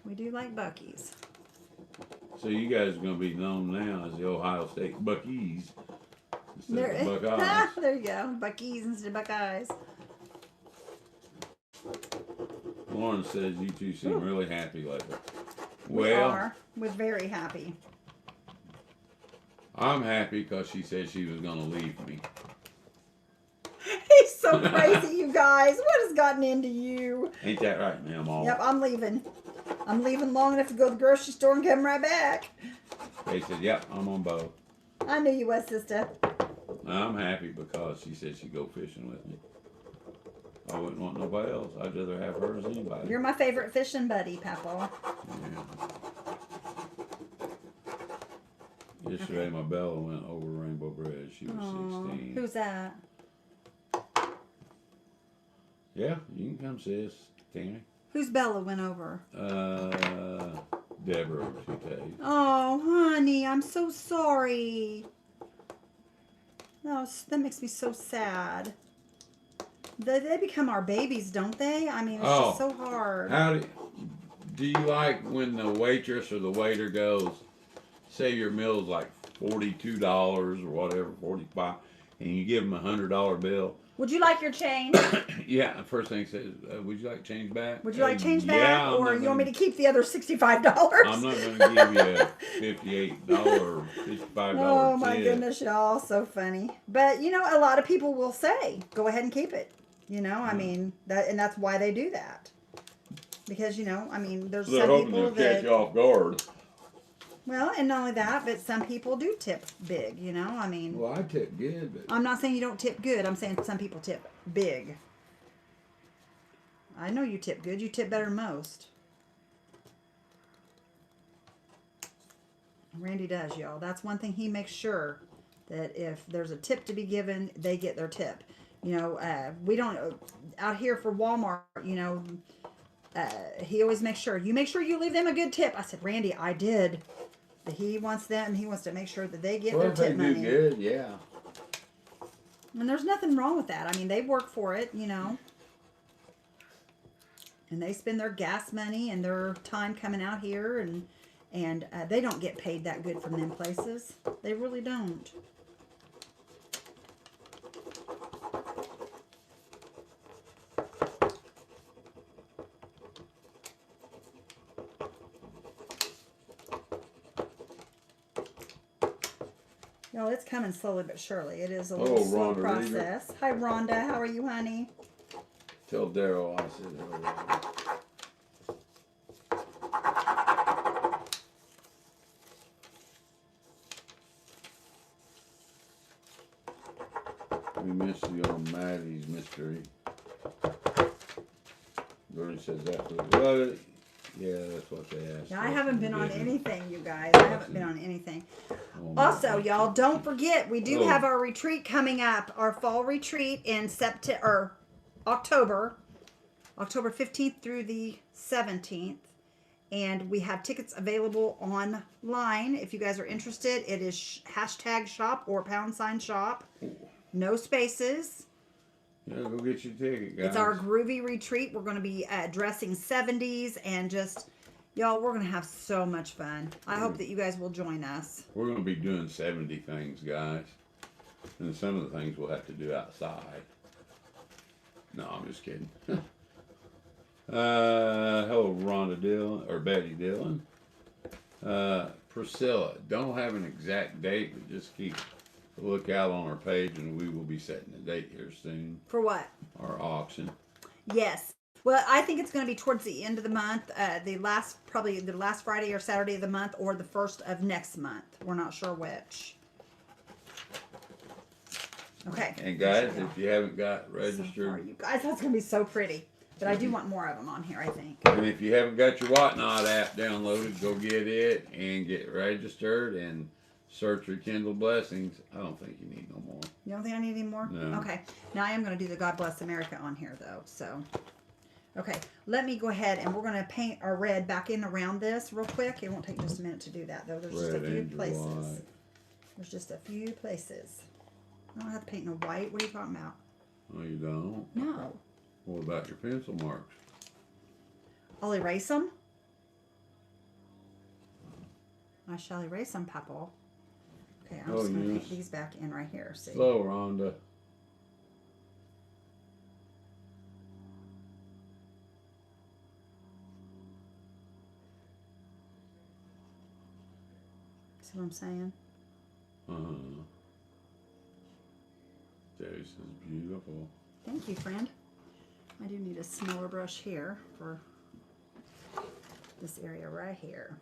Speaker 1: We do like Buc-ee's.
Speaker 2: So you guys are going to be known now as the Ohio State Bucky's instead
Speaker 1: There,
Speaker 2: of Buckeyes.
Speaker 1: there you go. Buc-ee's instead of Buckeyes.
Speaker 2: Lauren says you two seem really happy lately.
Speaker 1: We are. We're very happy.
Speaker 2: I'm happy because she said she was going to leave me.
Speaker 1: so crazy, you guys. What has gotten into you?
Speaker 2: Ain't that right, ma'am?
Speaker 1: Yep, I'm leaving. I'm leaving long enough to go to the grocery store and come right back.
Speaker 2: They said, yep, I'm on boat.
Speaker 1: I knew you was, sister.
Speaker 2: I'm happy because she said she'd go fishing with me. I wouldn't want nobody else. I'd rather have her as anybody.
Speaker 1: You're my favorite fishing buddy, Papa.
Speaker 2: Yeah. Yesterday, my Bella went over Rainbow Bridge. She was 16.
Speaker 1: Who's that?
Speaker 2: Yeah, you can come see us, Tammy.
Speaker 1: Who's Bella went over?
Speaker 2: Deborah, she tell you.
Speaker 1: Oh, honey, I'm so sorry. No, that makes me so sad. They become our babies, don't they? I mean, it's just so hard.
Speaker 2: How do you like when the waitress or the waiter goes, say your meal's like $42 or whatever, 45, and you give them $100 bill?
Speaker 1: Would you like your change?
Speaker 2: Yeah, the first thing says, would you like change back?
Speaker 1: Would you like change back?
Speaker 2: Yeah,
Speaker 1: or you want me to keep the other $65?
Speaker 2: I'm not going to give you a $58 or $55
Speaker 1: Oh, my
Speaker 2: tip.
Speaker 1: goodness, y'all. So funny. But, you know, a lot of people will say, go ahead and keep it. You know, I mean, that's why they do that. Because, you know, I mean, there's
Speaker 2: They're
Speaker 1: some
Speaker 2: hoping
Speaker 1: people
Speaker 2: they'll
Speaker 1: that...
Speaker 2: catch you off guard.
Speaker 1: Well, and not only that, but some people do tip big, you know? I mean...
Speaker 2: Well, I tip good, but...
Speaker 1: I'm not saying you don't tip good. I'm saying some people tip big. I know you tip good. You tip better than most. Randy does, y'all. That's one thing he makes sure, that if there's a tip to be given, they get their tip. You know, we don't... out here for Walmart, you know, he always makes sure. You make sure you leave them a good tip. I said, Randy, I did. But he wants them. He wants to make sure that they get their tip money.
Speaker 2: Well, if they do good, yeah.
Speaker 1: And there's nothing wrong with that. I mean, they work for it, you know. And they spend their gas money and their time coming out here. And they don't get paid that good from them places. They really don't. No, it's coming slowly but surely. It is a little slow
Speaker 2: Rhonda,
Speaker 1: process. Hi, Rhonda. How are you, honey?
Speaker 2: Tell Daryl I said hello. We missed you on Maddie's mystery. Bernie says that was what? Yeah, that's what they asked.
Speaker 1: Yeah, I haven't been on anything, you guys. I haven't been on anything. Also, y'all, don't forget, we do have our retreat coming up, our fall retreat in October 15th through the 17th. And we have tickets available online. If you guys are interested, it is #shop or #shop. No spaces.
Speaker 2: Yeah, go get your ticket, guys.
Speaker 1: It's our groovy retreat. We're going to be dressing 70s and just, y'all, we're going to have so much fun. I hope that you guys will join us.
Speaker 2: We're going to be doing 70 things, guys. And some of the things we'll have to do outside. No, I'm just kidding. Hello, Rhonda Dillon, or Betty Dillon. Priscilla, don't have an exact date, but just keep a lookout on our page, and we will be setting a date here soon.
Speaker 1: For what?
Speaker 2: Our auction.
Speaker 1: Yes. Well, I think it's going to be towards the end of the month, probably the last Friday or Saturday of the month, or the first of next month. We're not sure which. Okay.
Speaker 2: And guys, if you haven't got registered,
Speaker 1: so far, you guys, that's going to be so pretty. But I do want more of them on here, I think.
Speaker 2: And if you haven't got your Whatnot app downloaded, go get it and get registered and search your Kindle Blessings. I don't think you need no more.
Speaker 1: You don't think I need any more?
Speaker 2: No.
Speaker 1: Okay. Now I am going to do the God Bless America on here, though. So, okay. Let me go ahead and we're going to paint our red back in around this real quick. It won't take just a minute to do that, though. There's just a few places.
Speaker 2: White.
Speaker 1: There's just a few places. I don't have to paint no white. What are you talking about?
Speaker 2: Oh, you don't?
Speaker 1: No.
Speaker 2: What about your pencil marks?
Speaker 1: I'll erase them. I shall erase them, Papa. Okay, I'm just going to paint these back in right here. See?
Speaker 2: Slow, Rhonda.
Speaker 1: See what I'm saying?
Speaker 2: Uh-huh. This is beautiful.
Speaker 1: Thank you, friend. I do need a smaller brush here for this area right here.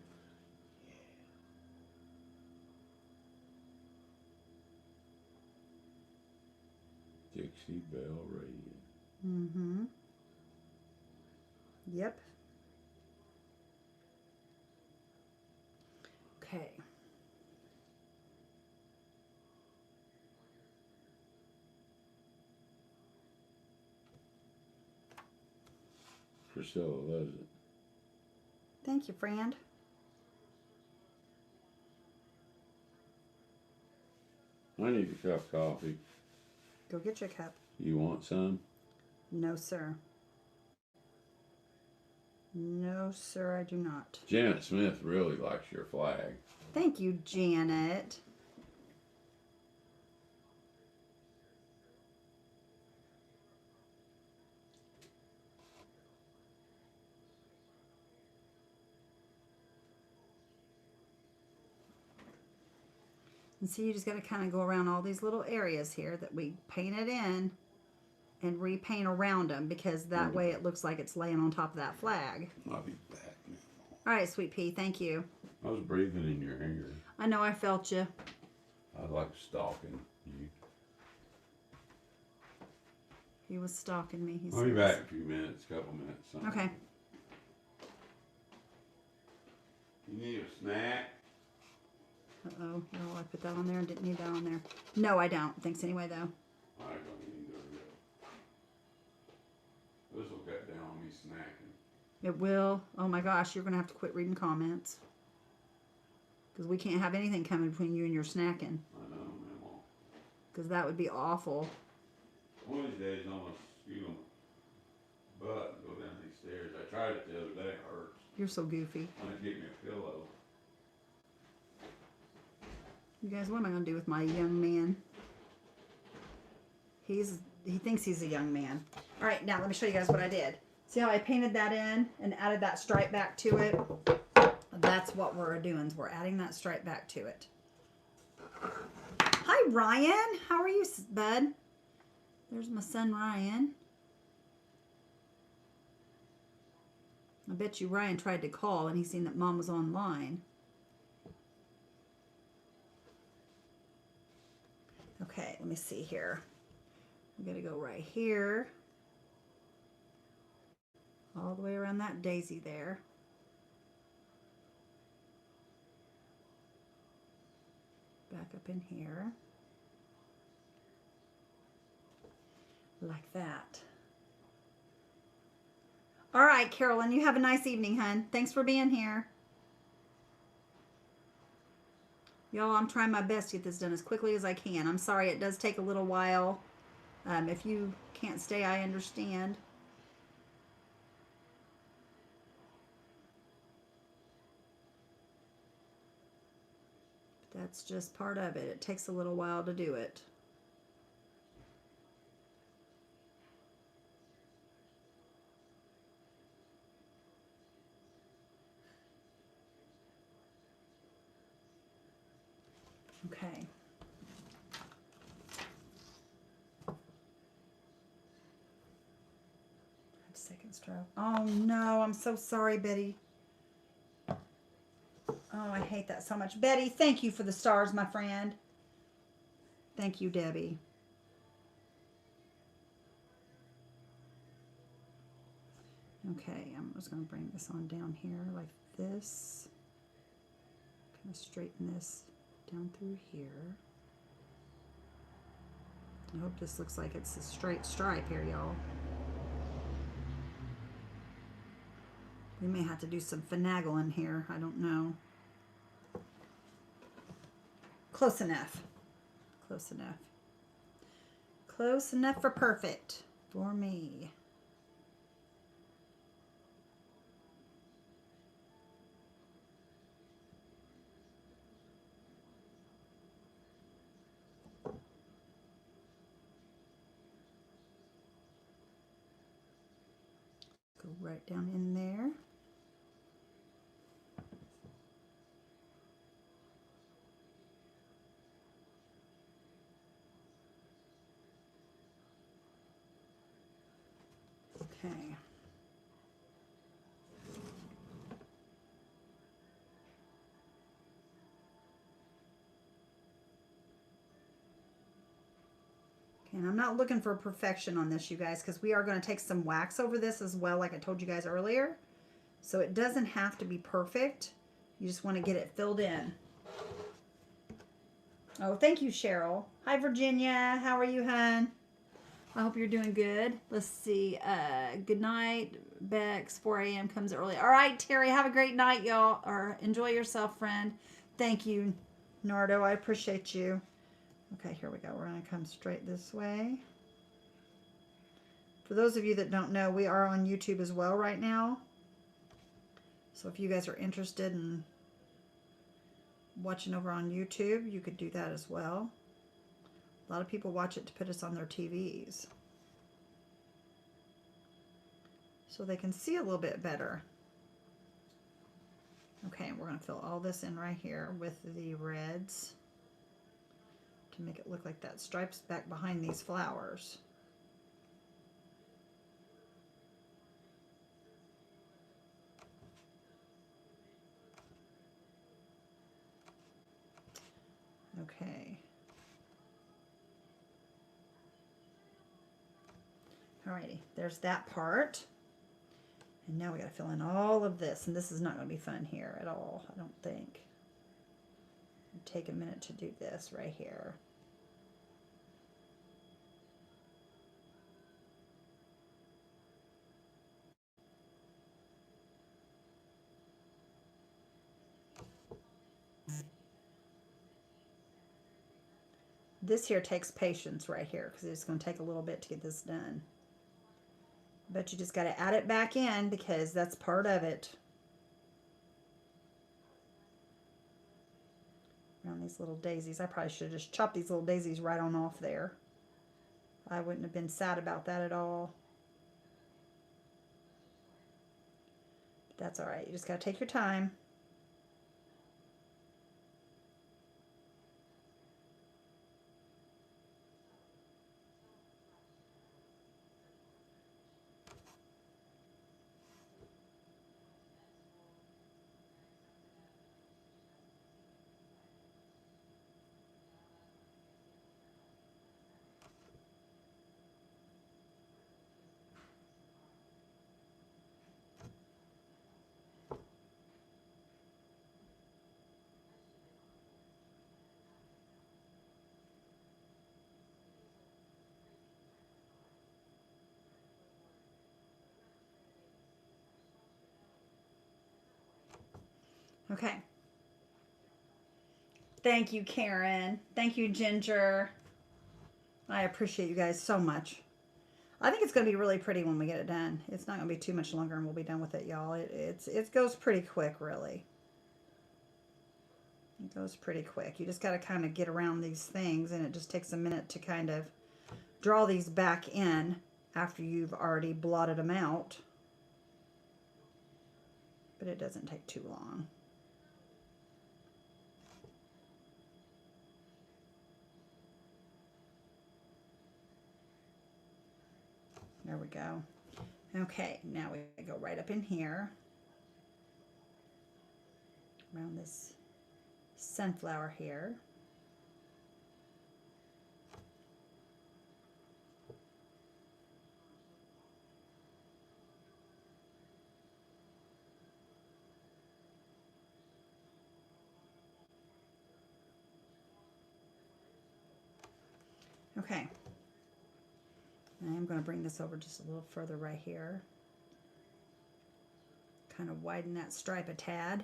Speaker 2: Dixie Belle Radio.
Speaker 1: Mm-hmm. Yep. Okay.
Speaker 2: Priscilla loves it.
Speaker 1: Thank you, friend.
Speaker 2: I need a cup of coffee.
Speaker 1: Go get your cup.
Speaker 2: You want some?
Speaker 1: No, sir. No, sir, I do not.
Speaker 2: Janet Smith really likes your flag.
Speaker 1: Thank you, Janet. And see, you just got to kind of go around all these little areas here that we painted in and repaint around them, because that way it looks like it's laying on top of that flag.
Speaker 2: I'll be back now.
Speaker 1: All right, Sweet Pea, thank you.
Speaker 2: I was breathing in your hair.
Speaker 1: I know, I felt you.
Speaker 2: I like stalking you.
Speaker 1: He was stalking me.
Speaker 2: I'll be back in a few minutes, couple minutes. Something.
Speaker 1: Okay.
Speaker 2: You need a snack?
Speaker 1: Uh-oh. No, I put that on there and didn't need that on there. No, I don't. Thanks anyway, though.
Speaker 2: I don't either. This will cut down on me snacking.
Speaker 1: It will. Oh my gosh, you're going to have to quit reading comments. Because we can't have anything coming between you and your snacking.
Speaker 2: I know, Mama.
Speaker 1: Because that would be awful.
Speaker 2: One of these days I'm going to scoot my butt and go down these stairs. I tried it the other day. It hurts.
Speaker 1: You're so goofy.
Speaker 2: I might get me a pillow.
Speaker 1: You guys, what am I going to do with my young man? He thinks he's a young man. All right, now let me show you guys what I did. See how I painted that in and added that stripe back to it? That's what we're doing, is we're adding that stripe back to it. Hi, Ryan. How are you, bud? There's my son, Ryan. I bet you Ryan tried to call and he seen that Mom was online. Okay, let me see here. I'm going to go right here. All the way around that daisy there. Back up in here. Like that. All right, Carolyn, you have a nice evening, hun. Thanks for being here. Y'all, I'm trying my best to get this done as quickly as I can. I'm sorry it does take a little while. If you can't stay, I understand. But that's just part of it. It takes a little while to do it. Okay. Second stroke. Oh no, I'm so sorry, Betty. Oh, I hate that so much. Betty, thank you for the stars, my friend. Thank you, Debbie. Okay, I'm just going to bring this on down here like this. Kind of straighten this down through here. I hope this looks like it's a straight stripe here, y'all. We may have to do some finagling here. I don't know. Close enough. Close enough. Close enough for perfect for me. Go right down in there. Okay. And I'm not looking for perfection on this, you guys, because we are going to take some wax over this as well, like I told you guys earlier. So it doesn't have to be perfect. You just want to get it filled in. Oh, thank you, Cheryl. Hi, Virginia. How are you, hon? I hope you're doing good. Let's see. Good night. Bex, 4 a.m. comes early. All right, Terry, have a great night, y'all. Or enjoy yourself, friend. Thank you, Nardo. I appreciate you. Okay, here we go. We're going to come straight this way. For those of you that don't know, we are on YouTube as well right now. So if you guys are interested in watching over on YouTube, you could do that as well. A lot of people watch it to put us on their TVs, so they can see a little bit better. Okay, we're going to fill all this in right here with the reds to make it look like that stripe's back behind these flowers. Okay. Alrighty, there's that part. And now we got to fill in all of this, and this is not going to be fun here at all, I don't think. Take a minute to do this right here. This here takes patience right here, because it's going to take a little bit to get this done. But you just got to add it back in, because that's part of it. Around these little daisies. I probably should have just chopped these little daisies right on off there. I wouldn't have been sad about that at all. But that's all right. You just got to take your time. Okay. Thank you, Karen. Thank you, Ginger. I appreciate you guys so much. I think it's going to be really pretty when we get it done. It's not going to be too much longer and we'll be done with it, y'all. It goes pretty quick, really. It goes pretty quick. You just got to kind of get around these things, and it just takes a minute to kind of draw these back in after you've already blotted them out. But it doesn't take too long. There we go. Okay, now we go right up in here around this sunflower here. Okay. I'm going to bring this over just a little further right here. Kind of widen that stripe a tad.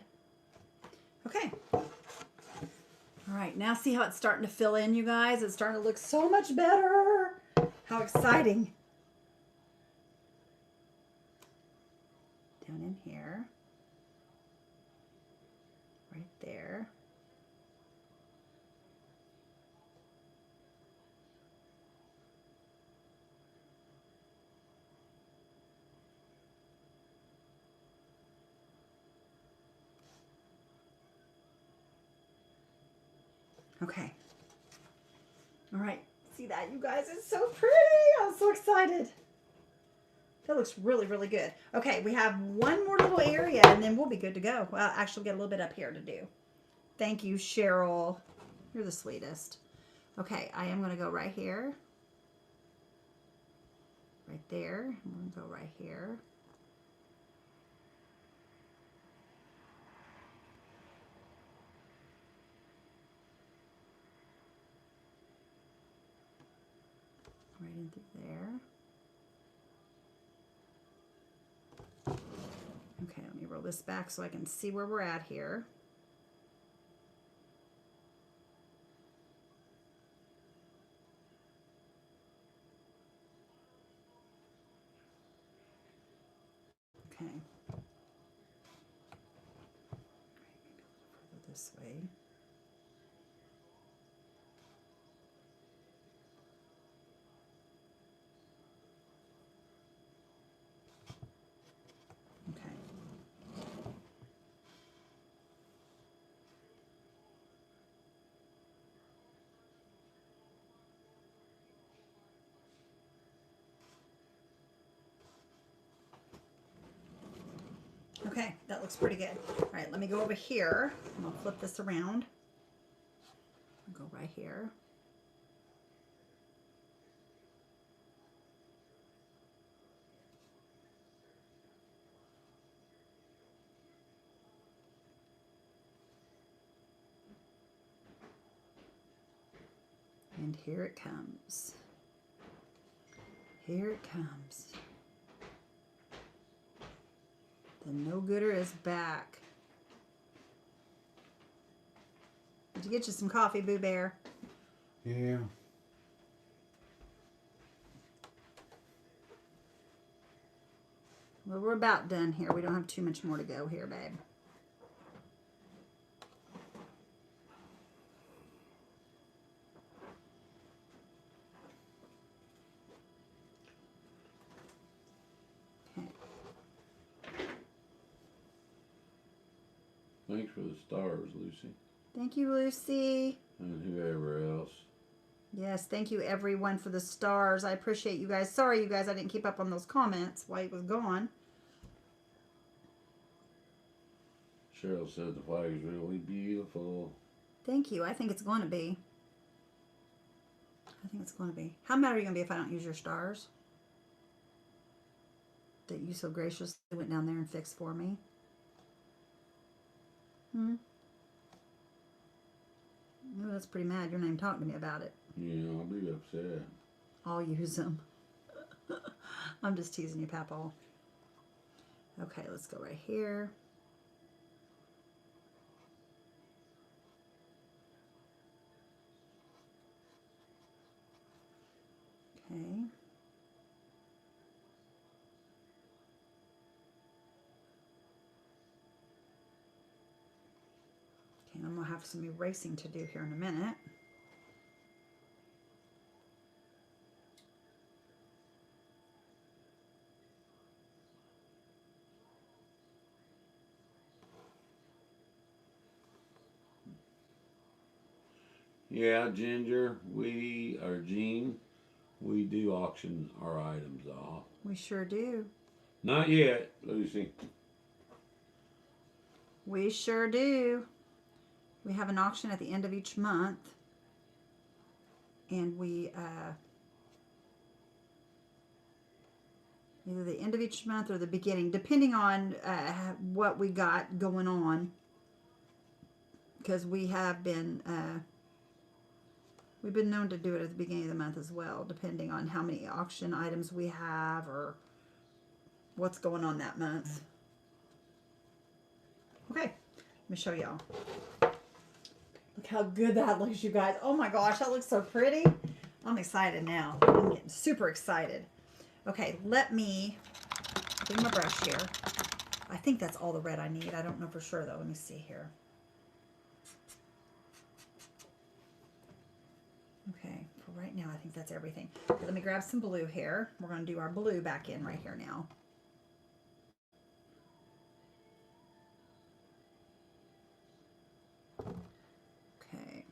Speaker 1: Okay. All right, now see how it's starting to fill in, you guys? It's starting to look so much better. How exciting. Down in here. Right there. Okay. All right. See that, you guys? It's so pretty. I'm so excited. That looks really, really good. Okay, we have one more little area and then we'll be good to go. Well, actually get a little bit up here to do. Thank you, Cheryl. You're the sweetest. Okay, I am going to go right here. Right there. I'm going to go right here. Right in through there. Okay, let me roll this back so I can see where we're at here. Okay. Further this way. Okay. Okay, that looks pretty good. All right, let me go over here. I'm gonna flip this around. I'll go right here. And here it comes. Here it comes. The no-gooder is back. Did you get you some coffee, Boo Bear?
Speaker 2: Yeah.
Speaker 1: Well, we're about done here. We don't have too much more to go here, babe. Okay.
Speaker 2: Thanks for the stars, Lucy.
Speaker 1: Thank you, Lucy.
Speaker 2: And whoever else.
Speaker 1: Yes, thank you everyone for the stars. I appreciate you guys. Sorry, you guys, I didn't keep up on those comments while he was gone.
Speaker 2: Cheryl said the flag is really beautiful.
Speaker 1: Thank you. I think it's going to be. I think it's going to be. How mad are you going to be if I don't use your stars? That you so graciously went down there and fixed for me. Ooh, that's pretty mad. You're not even talking to me about it.
Speaker 2: Yeah, I'll be upset.
Speaker 1: I'll use them. I'm just teasing you, Papaw. Okay, let's go right here. Okay. Okay, I'm going to have some erasing to do here in a minute.
Speaker 2: Yeah, Ginger, Jean, we do auction our items off.
Speaker 1: We sure do.
Speaker 2: Not yet, Lucy.
Speaker 1: We sure do. We have an auction at the end of each month. And we, either the end of each month or the beginning, depending on what we got going on. Because we have been, we've been known to do it at the beginning of the month as well, depending on how many auction items we have or what's going on that month. Okay, let me show y'all. Look how good that looks, you guys. Oh my gosh, that looks so pretty. I'm excited now. I'm getting super excited. Okay, let me bring my brush here. I think that's all the red I need. I don't know for sure though. Let me see here. Okay, for right now, I think that's everything. Okay, let me grab some blue here. We're going to do our blue back in right here now. Okay.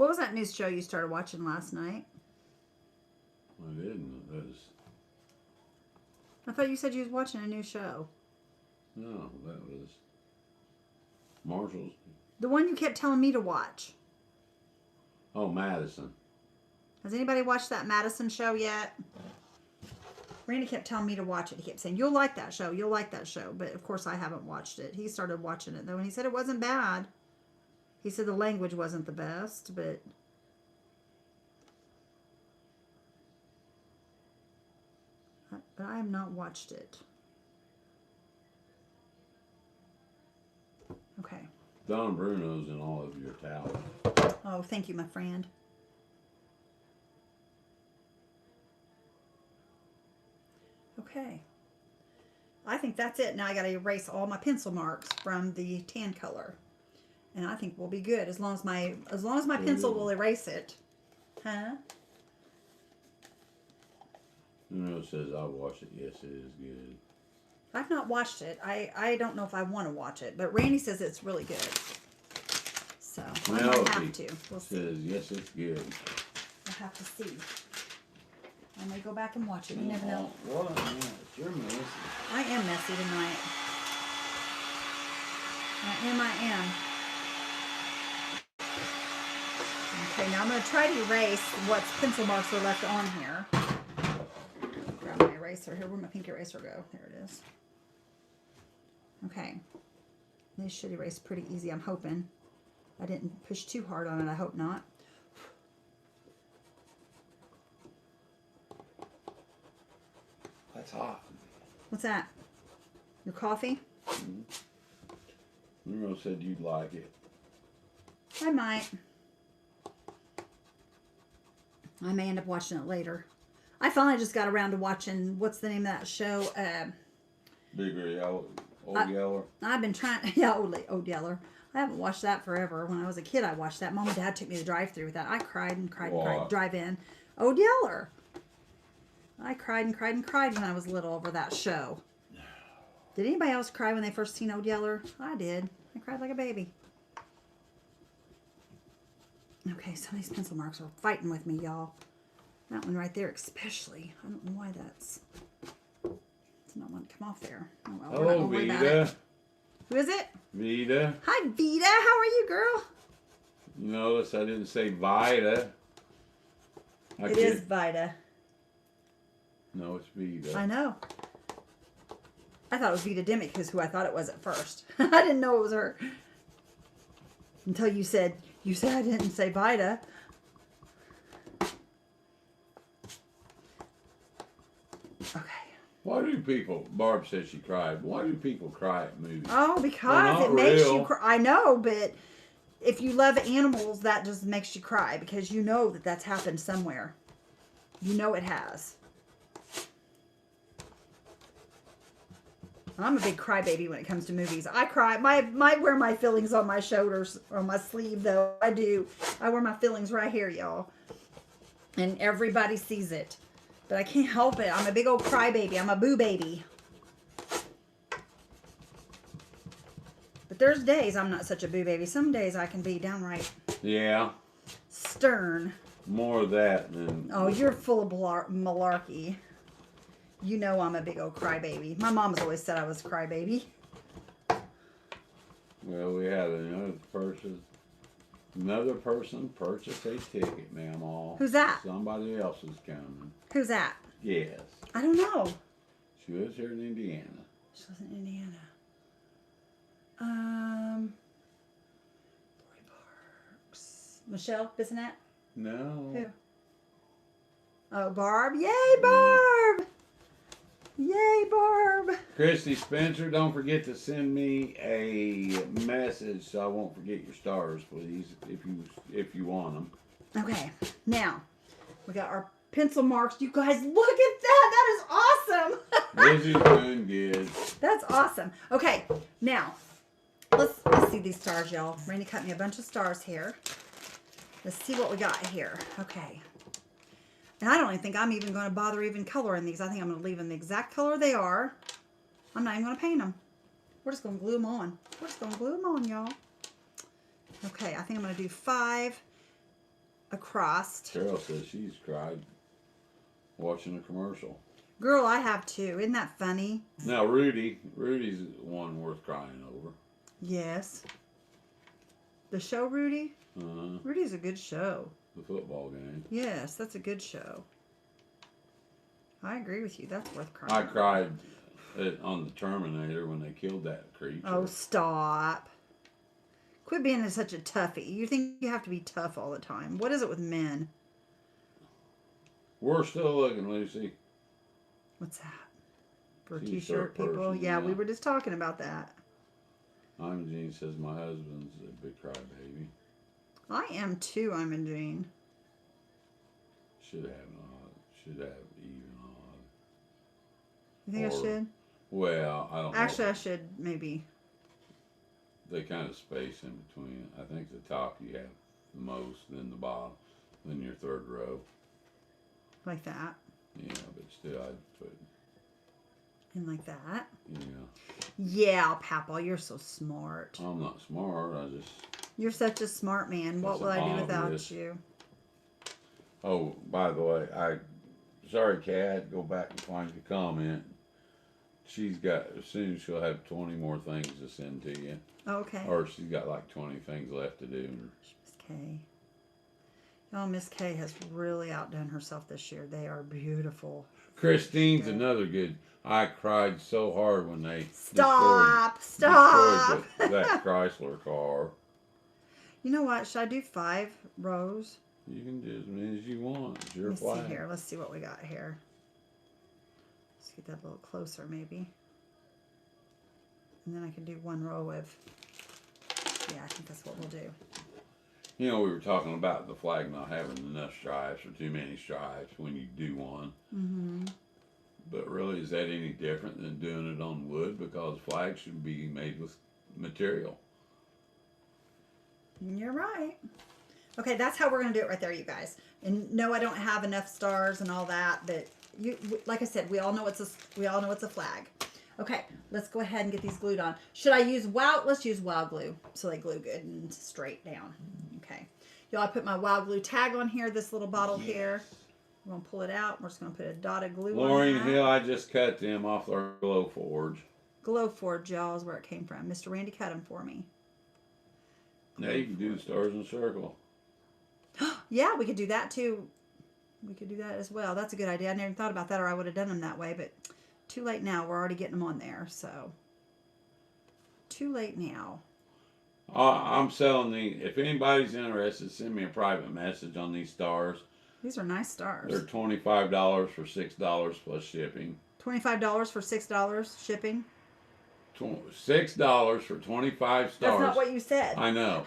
Speaker 1: What was that new show you started watching last night?
Speaker 2: I didn't. That was,
Speaker 1: I thought you said you was watching a new show.
Speaker 2: no, that was Marshall's.
Speaker 1: The one you kept telling me to watch.
Speaker 2: Oh, Madison.
Speaker 1: Has anybody watched that Madison show yet? Randy kept telling me to watch it. He kept saying, you'll like that show. You'll like that show. But, of course, I haven't watched it. He started watching it, though, and he said it wasn't bad. He said the language wasn't the best, but... But I have not watched it. Okay.
Speaker 2: Don Bruno's in all of your towels.
Speaker 1: Oh, thank you, my friend. Okay. I think that's it. Now I got to erase all my pencil marks from the tan color. And I think we'll be good as long as my pencil will erase it. Huh?
Speaker 2: It says I watched it. Yes, it is good.
Speaker 1: I've not watched it. I don't know if I want to watch it, but Randy says it's really good. So I might have to. We'll see.
Speaker 2: Says yes, it's good.
Speaker 1: I'll have to see. I may go back and watch it. You never know.
Speaker 2: What? You're messy.
Speaker 1: I am messy tonight. I am. Okay, now I'm going to try to erase what pencil marks are left on here. Grab my eraser here. Where'd my pink eraser go? There it is. Okay. This should erase pretty easy, I'm hoping. I didn't push too hard on it. I hope not.
Speaker 2: That's hot.
Speaker 1: What's that? Your coffee?
Speaker 2: Bruno said you'd like it.
Speaker 1: I might. I may end up watching it later. I finally just got around to watching, what's the name of that show?
Speaker 2: Bigger Yellow, Old Yeller.
Speaker 1: I've been trying, yeah, Old Yeller. I haven't watched that forever. When I was a kid, I watched that. Mom and Dad took me to the drive-thru with that. I cried and cried and cried. Drive-in. Old Yeller. I cried and cried and cried when I was little over that show. Did anybody else cry when they first seen Old Yeller? I did. I cried like a baby. Okay, some of these pencil marks are fighting with me, y'all. That one right there especially. I don't know why it's not wanting to come off there. Oh, well,
Speaker 2: hello, Vita.
Speaker 1: Who is it?
Speaker 2: Vita.
Speaker 1: Hi, Vita. How are you, girl?
Speaker 2: You notice I didn't say Vita.
Speaker 1: It is Vita.
Speaker 2: No, it's Vita.
Speaker 1: I know. I thought it was Vita Dimick, because who I thought it was at first. I didn't know it was her. Until you said I didn't say Vita. Okay.
Speaker 2: Why do people, Barb said she cried, why do people cry at movies?
Speaker 1: Oh, because it makes you cry. I know, but if you love animals, that just makes you cry, because you know that that's happened somewhere. You know it has. I'm a big crybaby when it comes to movies. I cry. I wear my feelings on my shoulders or on my sleeve, though. I do. I wear my feelings right here, y'all. And everybody sees it. But I can't help it. I'm a big old crybaby. I'm a boo baby. But there's days I'm not such a boo baby. Some days I can be downright stern.
Speaker 2: More of that than...
Speaker 1: Oh, you're full of malarkey. You know I'm a big old crybaby. My mom's always said I was a crybaby.
Speaker 2: Well, we had another person purchase a ticket, ma'am.
Speaker 1: Who's that?
Speaker 2: Somebody else is coming.
Speaker 1: Who's that?
Speaker 2: Yes.
Speaker 1: I don't know.
Speaker 2: She lives here in Indiana.
Speaker 1: She lives in Indiana. Lori Parks. Michelle Bissonette?
Speaker 2: No.
Speaker 1: Who? Oh, Barb. Yay, Barb! Yay, Barb!
Speaker 2: Christy Spencer, don't forget to send me a message so I won't forget your stars, please, if you want them.
Speaker 1: Okay, now we got our pencil marks. You guys, look at that! That is awesome!
Speaker 2: Lizzie's doing good.
Speaker 1: That's awesome. Okay, now let's see these stars, y'all. Randy cut me a bunch of stars here. Let's see what we got here. Okay. And I don't even think I'm even going to bother even coloring these. I think I'm going to leave them the exact color they are. I'm not even going to paint them. We're just going to glue them on. We're just going to glue them on, y'all. Okay, I think I'm going to do 5. across.
Speaker 2: Carol says she's cried watching a commercial.
Speaker 1: Girl, I have too. Isn't that funny?
Speaker 2: Now Rudy's one worth crying over.
Speaker 1: Yes. The show, Rudy?
Speaker 2: Uh,
Speaker 1: Rudy's a good show.
Speaker 2: the football game.
Speaker 1: Yes, that's a good show. I agree with you. That's worth crying.
Speaker 2: I cried on the Terminator when they killed that creature.
Speaker 1: Oh, stop. Quit being such a toughie. You think you have to be tough all the time. What is it with men?
Speaker 2: We're still looking, Lucy.
Speaker 1: What's that? For
Speaker 2: T-shirt
Speaker 1: t-shirt people?
Speaker 2: person,
Speaker 1: Yeah, we
Speaker 2: yeah.
Speaker 1: were just talking about that.
Speaker 2: I'm Jean says my husband's a big crybaby.
Speaker 1: I am too, I'm in Jane.
Speaker 2: Should have even odd.
Speaker 1: You think I
Speaker 2: Or-
Speaker 1: should?
Speaker 2: Well, I don't know.
Speaker 1: Actually, I should maybe.
Speaker 2: They kind of space in between. I think the top you have the most, then the bottom, then your third row.
Speaker 1: Like that.
Speaker 2: Yeah, but still, I'd put,
Speaker 1: And like that.
Speaker 2: yeah.
Speaker 1: Yeah, Papa, you're so smart.
Speaker 2: I'm not smart. I just.
Speaker 1: You're such a smart man. What
Speaker 2: That's
Speaker 1: will I do without
Speaker 2: obvious.
Speaker 1: you?
Speaker 2: Oh, by the way, sorry, Kat. Go back and find your comment. She's got, as soon as she'll have 20 more things to send to you.
Speaker 1: Okay.
Speaker 2: Or she's got like 20 things left to do.
Speaker 1: Miss Kay. Y'all, Miss Kay has really outdone herself this year. They are beautiful.
Speaker 2: Christine's
Speaker 1: Yeah.
Speaker 2: another good. I cried so hard when they
Speaker 1: Stop!
Speaker 2: destroyed
Speaker 1: Stop!
Speaker 2: that Chrysler car.
Speaker 1: You know what? Should I do 5 rows?
Speaker 2: You can do as many as you want. It's your
Speaker 1: Let's
Speaker 2: flag.
Speaker 1: see here. Let's see what we got here. Let's get that a little closer, maybe. And then I can do 1 row of. Yeah, I think that's what we'll do.
Speaker 2: You know, we were talking about the flag not having enough stripes or too many stripes when you do one.
Speaker 1: Mm-hmm.
Speaker 2: But really, is that any different than doing it on wood? Because flags should be made with material.
Speaker 1: You're right. Okay, that's how we're gonna do it right there, you guys. And no, I don't have enough stars and all that, but you, like I said, we all know it's a flag. Okay, let's go ahead and get these glued on. Should I use wow? Let's use wow glue so they glue good and straight down. Okay, y'all, I put my wow glue tag on here. This little bottle here. We're gonna pull it out. We're just gonna put a dotted glue
Speaker 2: Lorraine
Speaker 1: on that.
Speaker 2: Hill, I just cut them off our Glow Forge.
Speaker 1: Glow Forge, y'all, is where it came from. Mr. Randy cut them for me.
Speaker 2: Now you can do the stars in a circle.
Speaker 1: Yeah, we could do that too. We could do that as well. That's a good idea. I never thought about that, or I would have done them that way, but too late now. We're already getting them on there, so too late now.
Speaker 2: I'm selling these. If anybody's interested, send me a private message on these stars.
Speaker 1: These are nice stars.
Speaker 2: They're $25 for $6 plus shipping.
Speaker 1: $25 for $6 shipping.
Speaker 2: $6 for 25 stars.
Speaker 1: That's not what you said.
Speaker 2: I know.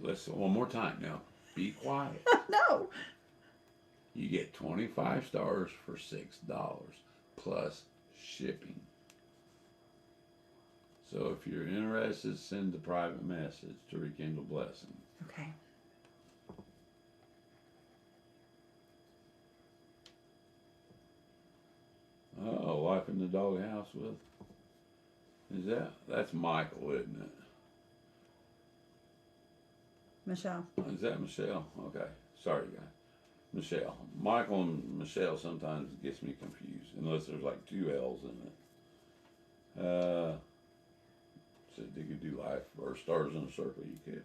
Speaker 2: Listen one more time now. Be quiet.
Speaker 1: No.
Speaker 2: You get 25 stars for $6 plus shipping. So if you're interested, send a private message to Rekindle Blessing.
Speaker 1: Okay.
Speaker 2: Oh, life in the doghouse with. That's Michael, isn't it?
Speaker 1: Michelle.
Speaker 2: Is that Michelle? Okay. Sorry, guys. Michelle. Michael and Michelle sometimes gets me confused, unless there's like 2 L's in it. Said you could do life or stars in a circle. You could.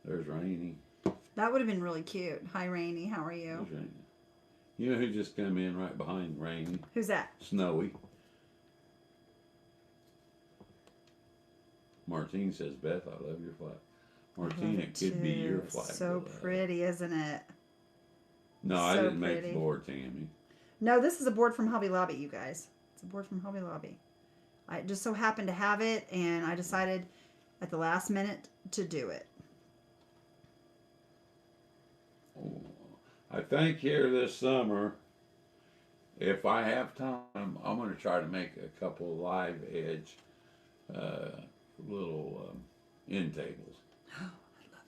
Speaker 2: There's Rainy.
Speaker 1: That would have been really cute. Hi, Rainy. How are you?
Speaker 2: There's Rainy. You know who just came in right behind Rainy?
Speaker 1: Who's that?
Speaker 2: Snowy. Martine says, Beth, I love your flag. Martine, it could be your flag.
Speaker 1: So pretty, isn't it?
Speaker 2: No, I
Speaker 1: So
Speaker 2: didn't make
Speaker 1: pretty.
Speaker 2: the board, Tammy.
Speaker 1: No, this is a board from Hobby Lobby, you guys. It's a board from Hobby Lobby. I just so happened to have it, and I decided at the last minute to do it.
Speaker 2: Oh, I think here this summer, if I have time, I'm going to try to make a couple of live edge little end tables.
Speaker 1: Oh, I love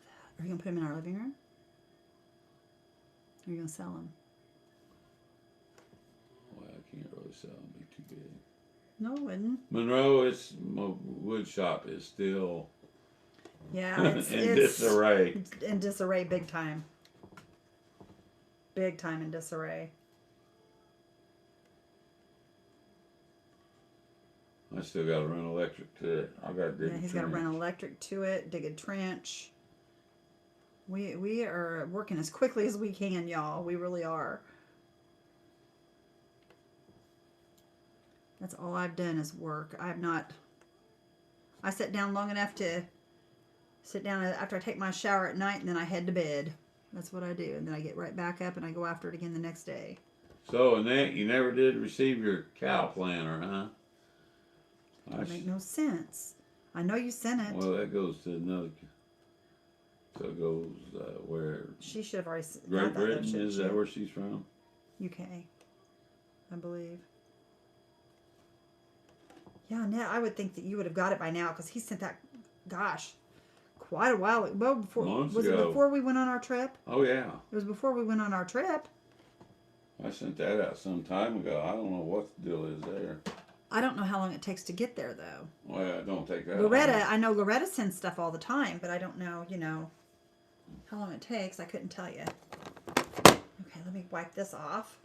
Speaker 1: that. Are you going to put them in our living room? Or are you going to sell them?
Speaker 2: Well, I can't really sell them, be too big.
Speaker 1: No, it wouldn't.
Speaker 2: Monroe, my wood shop is still
Speaker 1: Yeah,
Speaker 2: in disarray.
Speaker 1: it's in disarray big time. Big time in disarray.
Speaker 2: I still got to run electric to it. I got to dig
Speaker 1: Yeah,
Speaker 2: a
Speaker 1: he's got to
Speaker 2: trench.
Speaker 1: run electric to it, dig a trench. We are working as quickly as we can, y'all. We really are. That's all I've done is work. I have not. I sit down long enough to sit down after I take my shower at night, and then I head to bed. That's what I do, and then I get right back up and I go after it again the next day.
Speaker 2: So, Annette, you never did receive your cow planner, huh?
Speaker 1: That make no sense. I know you sent it.
Speaker 2: Well, that goes to another. So it goes where?
Speaker 1: She should have already
Speaker 2: Great
Speaker 1: got that, though,
Speaker 2: Britain,
Speaker 1: shouldn't
Speaker 2: is
Speaker 1: she?
Speaker 2: that where she's from?
Speaker 1: UK, I believe. Yeah, Annette, I would think that you would have got it by now because he sent that, gosh, quite a while. Well, before
Speaker 2: Months
Speaker 1: was
Speaker 2: ago.
Speaker 1: it before we went on our trip?
Speaker 2: Oh yeah,
Speaker 1: It was before we went on our trip.
Speaker 2: I sent that out some time ago. I don't know what the deal is there.
Speaker 1: I don't know how long it takes to get there though.
Speaker 2: Well, don't take that.
Speaker 1: Loretta,
Speaker 2: long.
Speaker 1: I know Loretta sends stuff all the time, but I don't know, how long it takes. I couldn't tell you. Okay, let me wipe this off.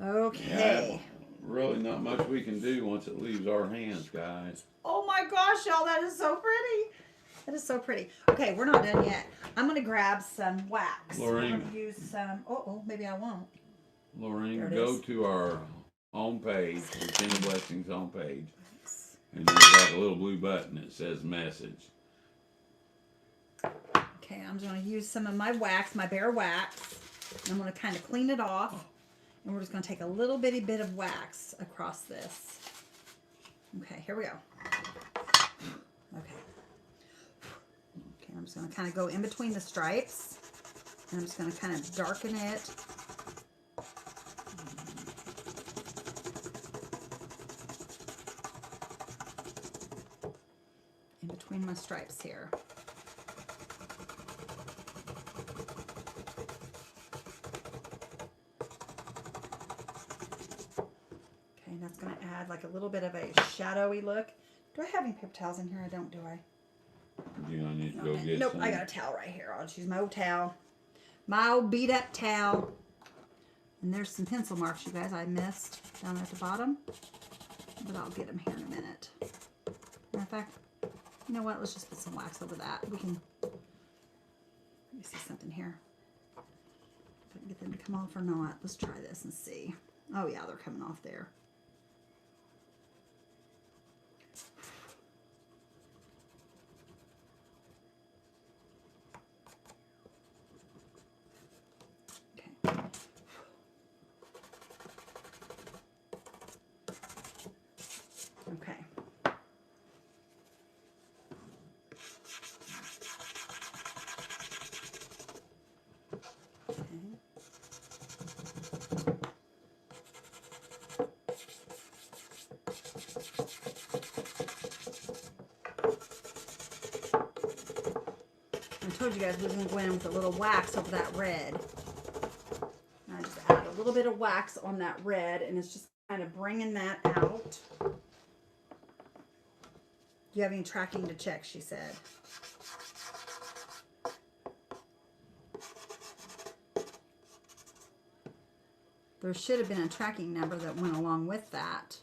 Speaker 1: Okay.
Speaker 2: Yeah, really not much we can do once it leaves our hands, guys.
Speaker 1: Oh my gosh, y'all, that is so pretty. That is so pretty. Okay, we're not done yet. I'm going to grab some wax.
Speaker 2: Lorraine.
Speaker 1: I'm going to use some, maybe I won't. There
Speaker 2: Lorraine,
Speaker 1: it
Speaker 2: go
Speaker 1: is.
Speaker 2: to our home page, the Ten of Blessings home page, and there's like a little blue button that says message.
Speaker 1: Okay, I'm just going to use some of my wax, my bare wax. And I'm going to kind of clean it off. And we're just going to take a little bitty bit of wax across this. Okay, here we go. Okay. Okay, I'm just going to kind of go in between the stripes. And I'm just going to kind of darken it. In between my stripes here. Okay, and that's going to add like a little bit of a shadowy look. Do I have any paper towels in here? I don't, do I?
Speaker 2: You I need to go
Speaker 1: Okay.
Speaker 2: get
Speaker 1: Nope,
Speaker 2: some.
Speaker 1: I got a towel right here. I'll just use my old towel. My old beat up towel. And there's some pencil marks, you guys, I missed down at the bottom. But I'll get them here in a minute. Matter of fact, you know what? Let's just put some wax over that. We can, let me see something here. If I can get them to come off or not. Let's try this and see. Oh yeah, they're coming off there. Okay. Okay. I told you guys we was going to go in with a little wax over that red. And I just add a little bit of wax on that red, and it's just kind of bringing that out. Do you have any tracking to check, she said. There should have been a tracking number that went along with that.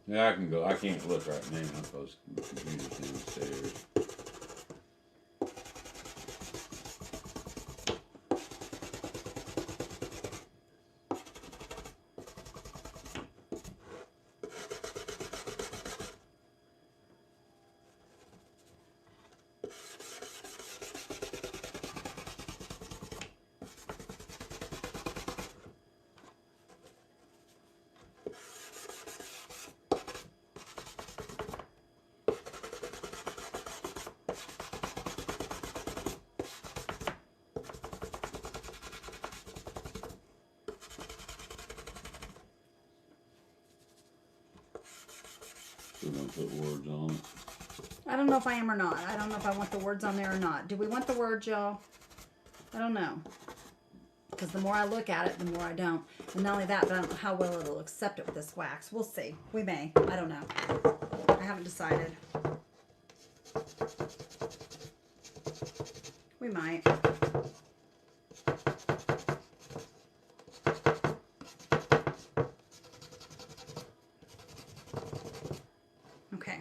Speaker 2: Yeah, I can go. I can't look right now because the computer's downstairs. Still gonna put words on it.
Speaker 1: I don't know if I am or not. I don't know if I want the words on there or not. Do we want the words, y'all? I don't know. Because the more I look at it, the more I don't. And not only that, but I don't know how well it'll accept it with this wax. We'll see. We may. I don't know. I haven't decided. We might. Okay.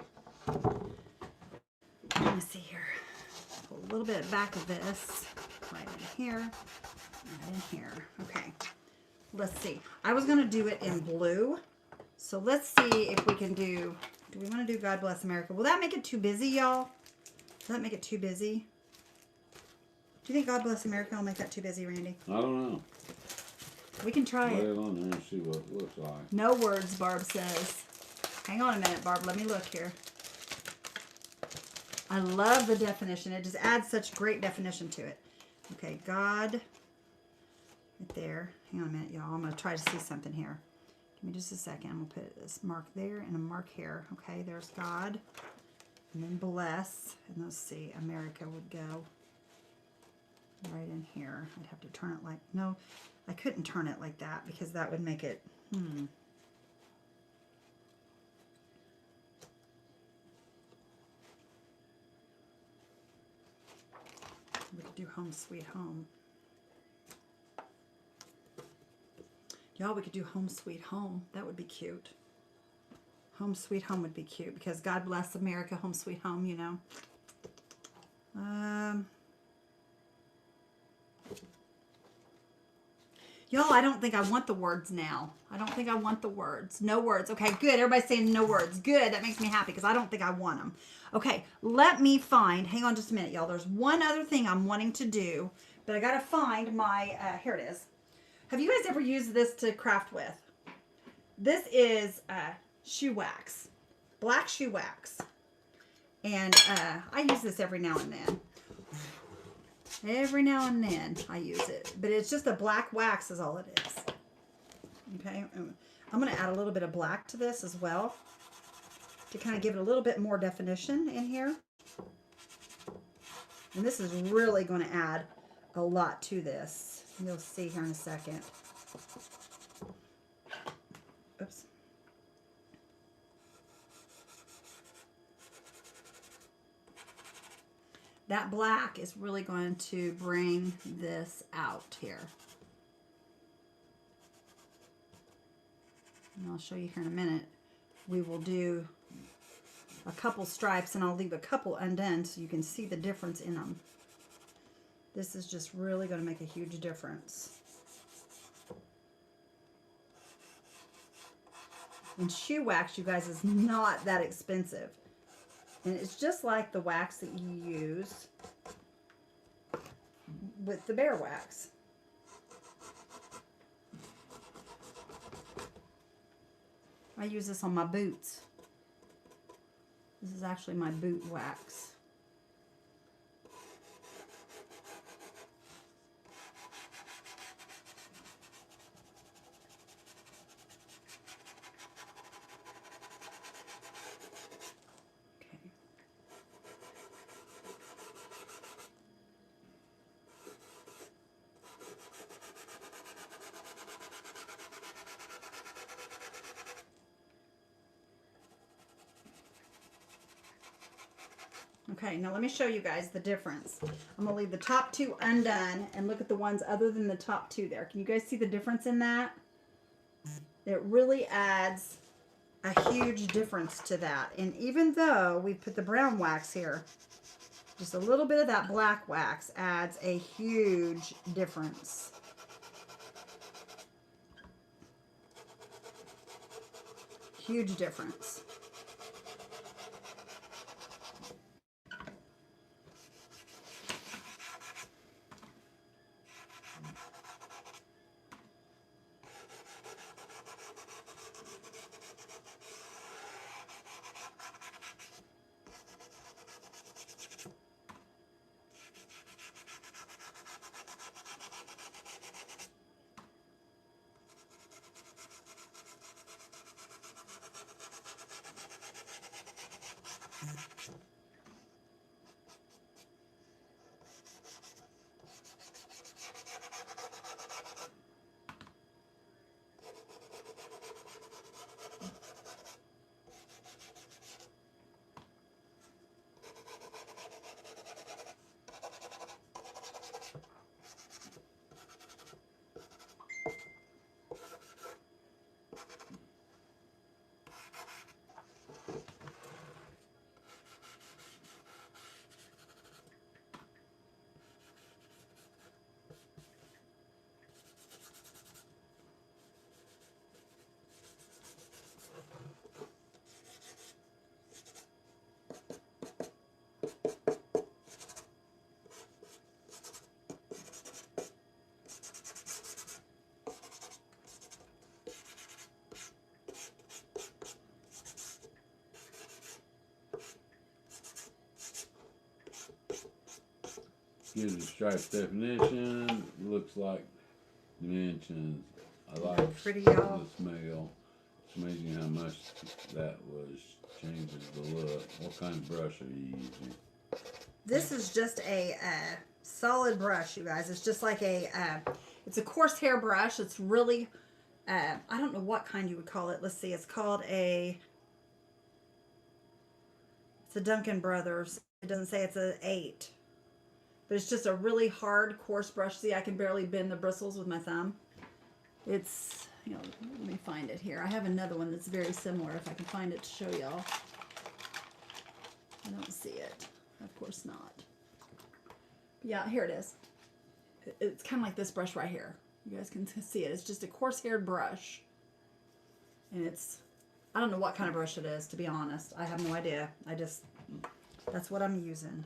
Speaker 1: Let me see here. Pull a little bit back of this. Right in here. Right in here. Okay. Let's see. I was going to do it in blue. So let's see if we can do we want to do God Bless America? Will that make it too busy, y'all? Will that make it too busy? Do you think God Bless America will make that too busy, Randy?
Speaker 2: I don't know.
Speaker 1: We can try
Speaker 2: Lay
Speaker 1: it.
Speaker 2: it on there and see what it looks like.
Speaker 1: No words, Barb says. Hang on a minute, Barb. Let me look here. I love the definition. It just adds such great definition to it. Okay, God. Right there. Hang on a minute, y'all. I'm going to try to see something here. Give me just a second. I'm going to put this mark there and a mark here. Okay, there's God. And then bless. And let's see. America would go right in here. I'd have to turn it like... No, I couldn't turn it like that because that would make it... We could do Home Sweet Home. Y'all, we could do Home Sweet Home. That would be cute. Home Sweet Home would be cute because God bless America, Home Sweet Home, you know. Y'all, I don't think I want the words now. I don't think I want the words. No words. Okay, good. Everybody's saying no words. Good. That makes me happy because I don't think I want them. Okay, let me find. Hang on just a minute, y'all. There's one other thing I'm wanting to do, but I got to find my, here it is. Have you guys ever used this to craft with? This is shoe wax, black shoe wax. And I use this every now and then. Every now and then I use it. But it's just a black wax is all it is. Okay. I'm going to add a little bit of black to this as well to kind of give it a little bit more definition in here. And this is really going to add a lot to this. You'll see here in a second. Oops. That black is really going to bring this out here. And I'll show you here in a minute. We will do a couple stripes and I'll leave a couple undone so you can see the difference in them. This is just really going to make a huge difference. And shoe wax, you guys, is not that expensive. And it's just like the wax that you use with the bear wax. I use this on my boots. This is actually my boot wax. Okay, now let me show you guys the difference. I'm going to leave the top two undone and look at the ones other than the top two there. Can you guys see the difference in that? It really adds a huge difference to that. And even though we put the brown wax here, just a little bit of that black wax adds a huge difference. Huge difference.
Speaker 2: Gives a striped definition. Looks like dimensions. I like
Speaker 1: Pretty,
Speaker 2: the
Speaker 1: y'all.
Speaker 2: smell. It's amazing how much that was changes the look. What kind of brush are you using?
Speaker 1: This is just a solid brush, you guys. It's just like it's a coarse hair brush. It's really, I don't know what kind you would call it. Let's see. It's called it's a Duncan Brothers. It doesn't say it's an 8. But it's just a really hard, coarse brush. See, I can barely bend the bristles with my thumb. It's, let me find it here. I have another one that's very similar if I can find it to show y'all. I don't see it. Of course not. But yeah, here it is. It's kind of like this brush right here. You guys can see it. It's just a coarse-haired brush. And I don't know what kind of brush it is, to be honest. I have no idea. That's what I'm using.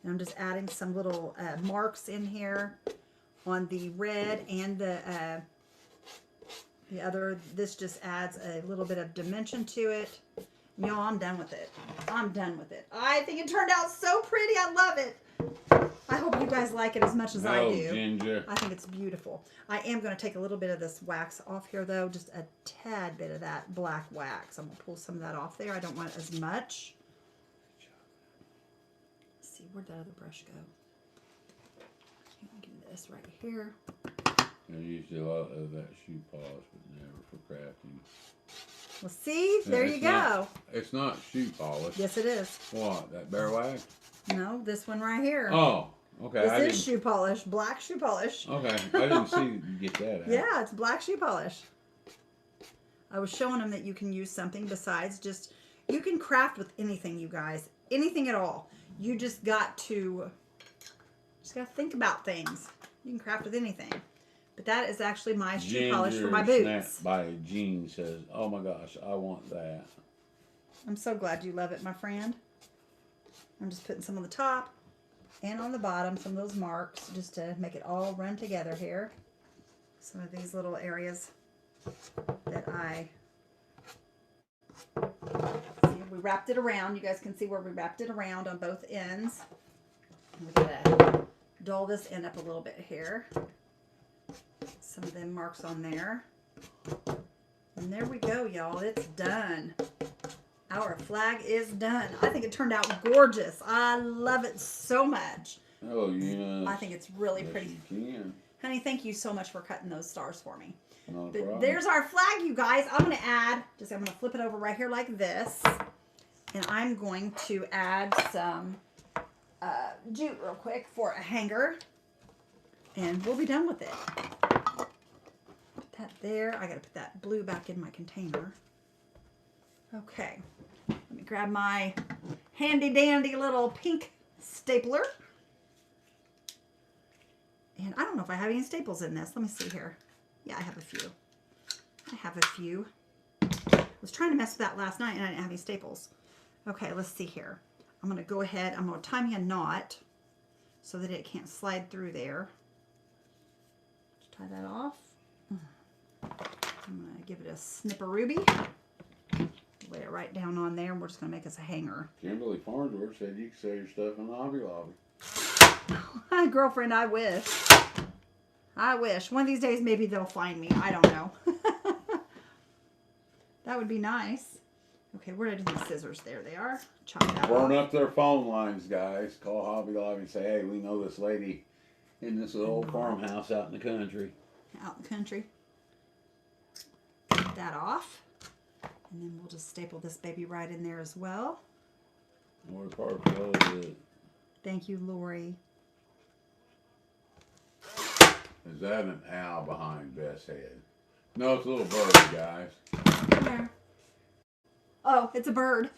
Speaker 1: And I'm just adding some little marks in here on the red and the other. This just adds a little bit of dimension to it. Y'all, I'm done with it. I'm done with it. I think it turned out so pretty. I love it. I hope you guys like it as much as I do.
Speaker 2: Ginger.
Speaker 1: I think it's beautiful. I am going to take a little bit of this wax off here, though. Just a tad bit of that black wax. I'm going to pull some of that off there. I don't want as much. Let's see, where'd that other brush go? Give me this right here.
Speaker 2: I used a lot of that shoe polish, but never for crafting.
Speaker 1: Well, see? There you go.
Speaker 2: It's not shoe polish.
Speaker 1: Yes, it is.
Speaker 2: What? That bear wax?
Speaker 1: No, this one right here.
Speaker 2: Oh, okay.
Speaker 1: This is shoe polish. Black shoe polish.
Speaker 2: Okay. I didn't see you get that out.
Speaker 1: Yeah, it's black shoe polish. I was showing them that you can use something besides just... You can craft with anything, you guys. Anything at all. You just got to think about things. You can craft with anything. But that is actually my shoe polish for my boots.
Speaker 2: Snapped by Jean says, "Oh my gosh, I want that."
Speaker 1: I'm so glad you love it, my friend. I'm just putting some on the top and on the bottom, some of those marks, just to make it all run together here. Some of these little areas that see, we wrapped it around. You guys can see where we wrapped it around on both ends. We're gonna dull this end up a little bit here. Some of them marks on there. And there we go, y'all. It's done. Our flag is done. I think it turned out gorgeous. I love it so much.
Speaker 2: Oh, yeah.
Speaker 1: I think it's really
Speaker 2: Yes,
Speaker 1: pretty.
Speaker 2: you can.
Speaker 1: Honey, thank you so much for cutting those stars for me.
Speaker 2: Not a
Speaker 1: But
Speaker 2: problem.
Speaker 1: there's our flag, you guys. I'm going to flip it over right here like this. And I'm going to add some jute real quick for a hanger. And we'll be done with it. Put that there. I got to put that blue back in my container. Okay. Let me grab my handy dandy little pink stapler. And I don't know if I have any staples in this. Let me see here. Yeah, I have a few. I was trying to mess with that last night and I didn't have any staples. Okay, let's see here. I'm going to go ahead. I'm going to tie me a knot so that it can't slide through there. Just tie that off. I'm going to give it a snipperooby. Lay it right down on there, and we're just going to make us a hanger.
Speaker 2: Kimberly Farnsworth said you can sell your stuff in the Hobby Lobby.
Speaker 1: Girlfriend, I wish. I wish. One of these days, maybe they'll find me. I don't know. That would be nice. Okay, where did I do these scissors? There they are. Chop that
Speaker 2: Burn
Speaker 1: off.
Speaker 2: up their phone lines, guys. Call Hobby Lobby and say, "Hey, we know this lady in this little farmhouse out in the country."
Speaker 1: Out in the country. Get that off. And then we'll just staple this baby right in there as well.
Speaker 2: Lori Parker loves it.
Speaker 1: Thank you, Lori.
Speaker 2: Is that an owl behind Beth's head? No, it's a little bird, guys.
Speaker 1: Come here. Oh, it's a bird.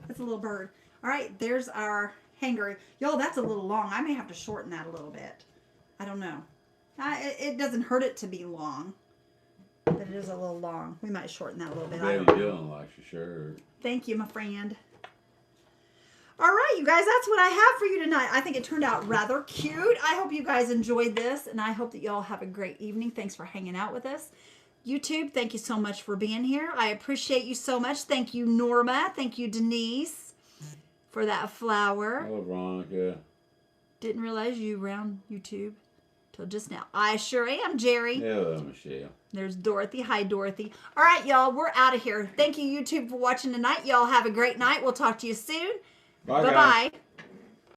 Speaker 1: It's a little bird. All right, there's our hanger. Y'all, that's a little long. I may have to shorten that a little bit. I don't know. It doesn't hurt it to be long, but it is a little long. We might shorten that a little bit. I
Speaker 2: Betty
Speaker 1: don't know.
Speaker 2: Dillon likes your shirt.
Speaker 1: Thank you, my friend. All right, you guys, that's what I have for you tonight. I think it turned out rather cute. I hope you guys enjoyed this, and I hope that y'all have a great evening. Thanks for hanging out with us. YouTube, thank you so much for being here. I appreciate you so much. Thank you, Norma. Thank you, Denise. for that flower.
Speaker 2: Hello, Veronica.
Speaker 1: Didn't realize you were on YouTube till just now. I sure am, Jerry.
Speaker 2: Hello, Michelle.
Speaker 1: There's Dorothy. Hi, Dorothy. All right, y'all. We're out of here. Thank you, YouTube, for watching tonight. Y'all have a great night. We'll talk to you soon.
Speaker 2: Bye,
Speaker 1: Bye-bye.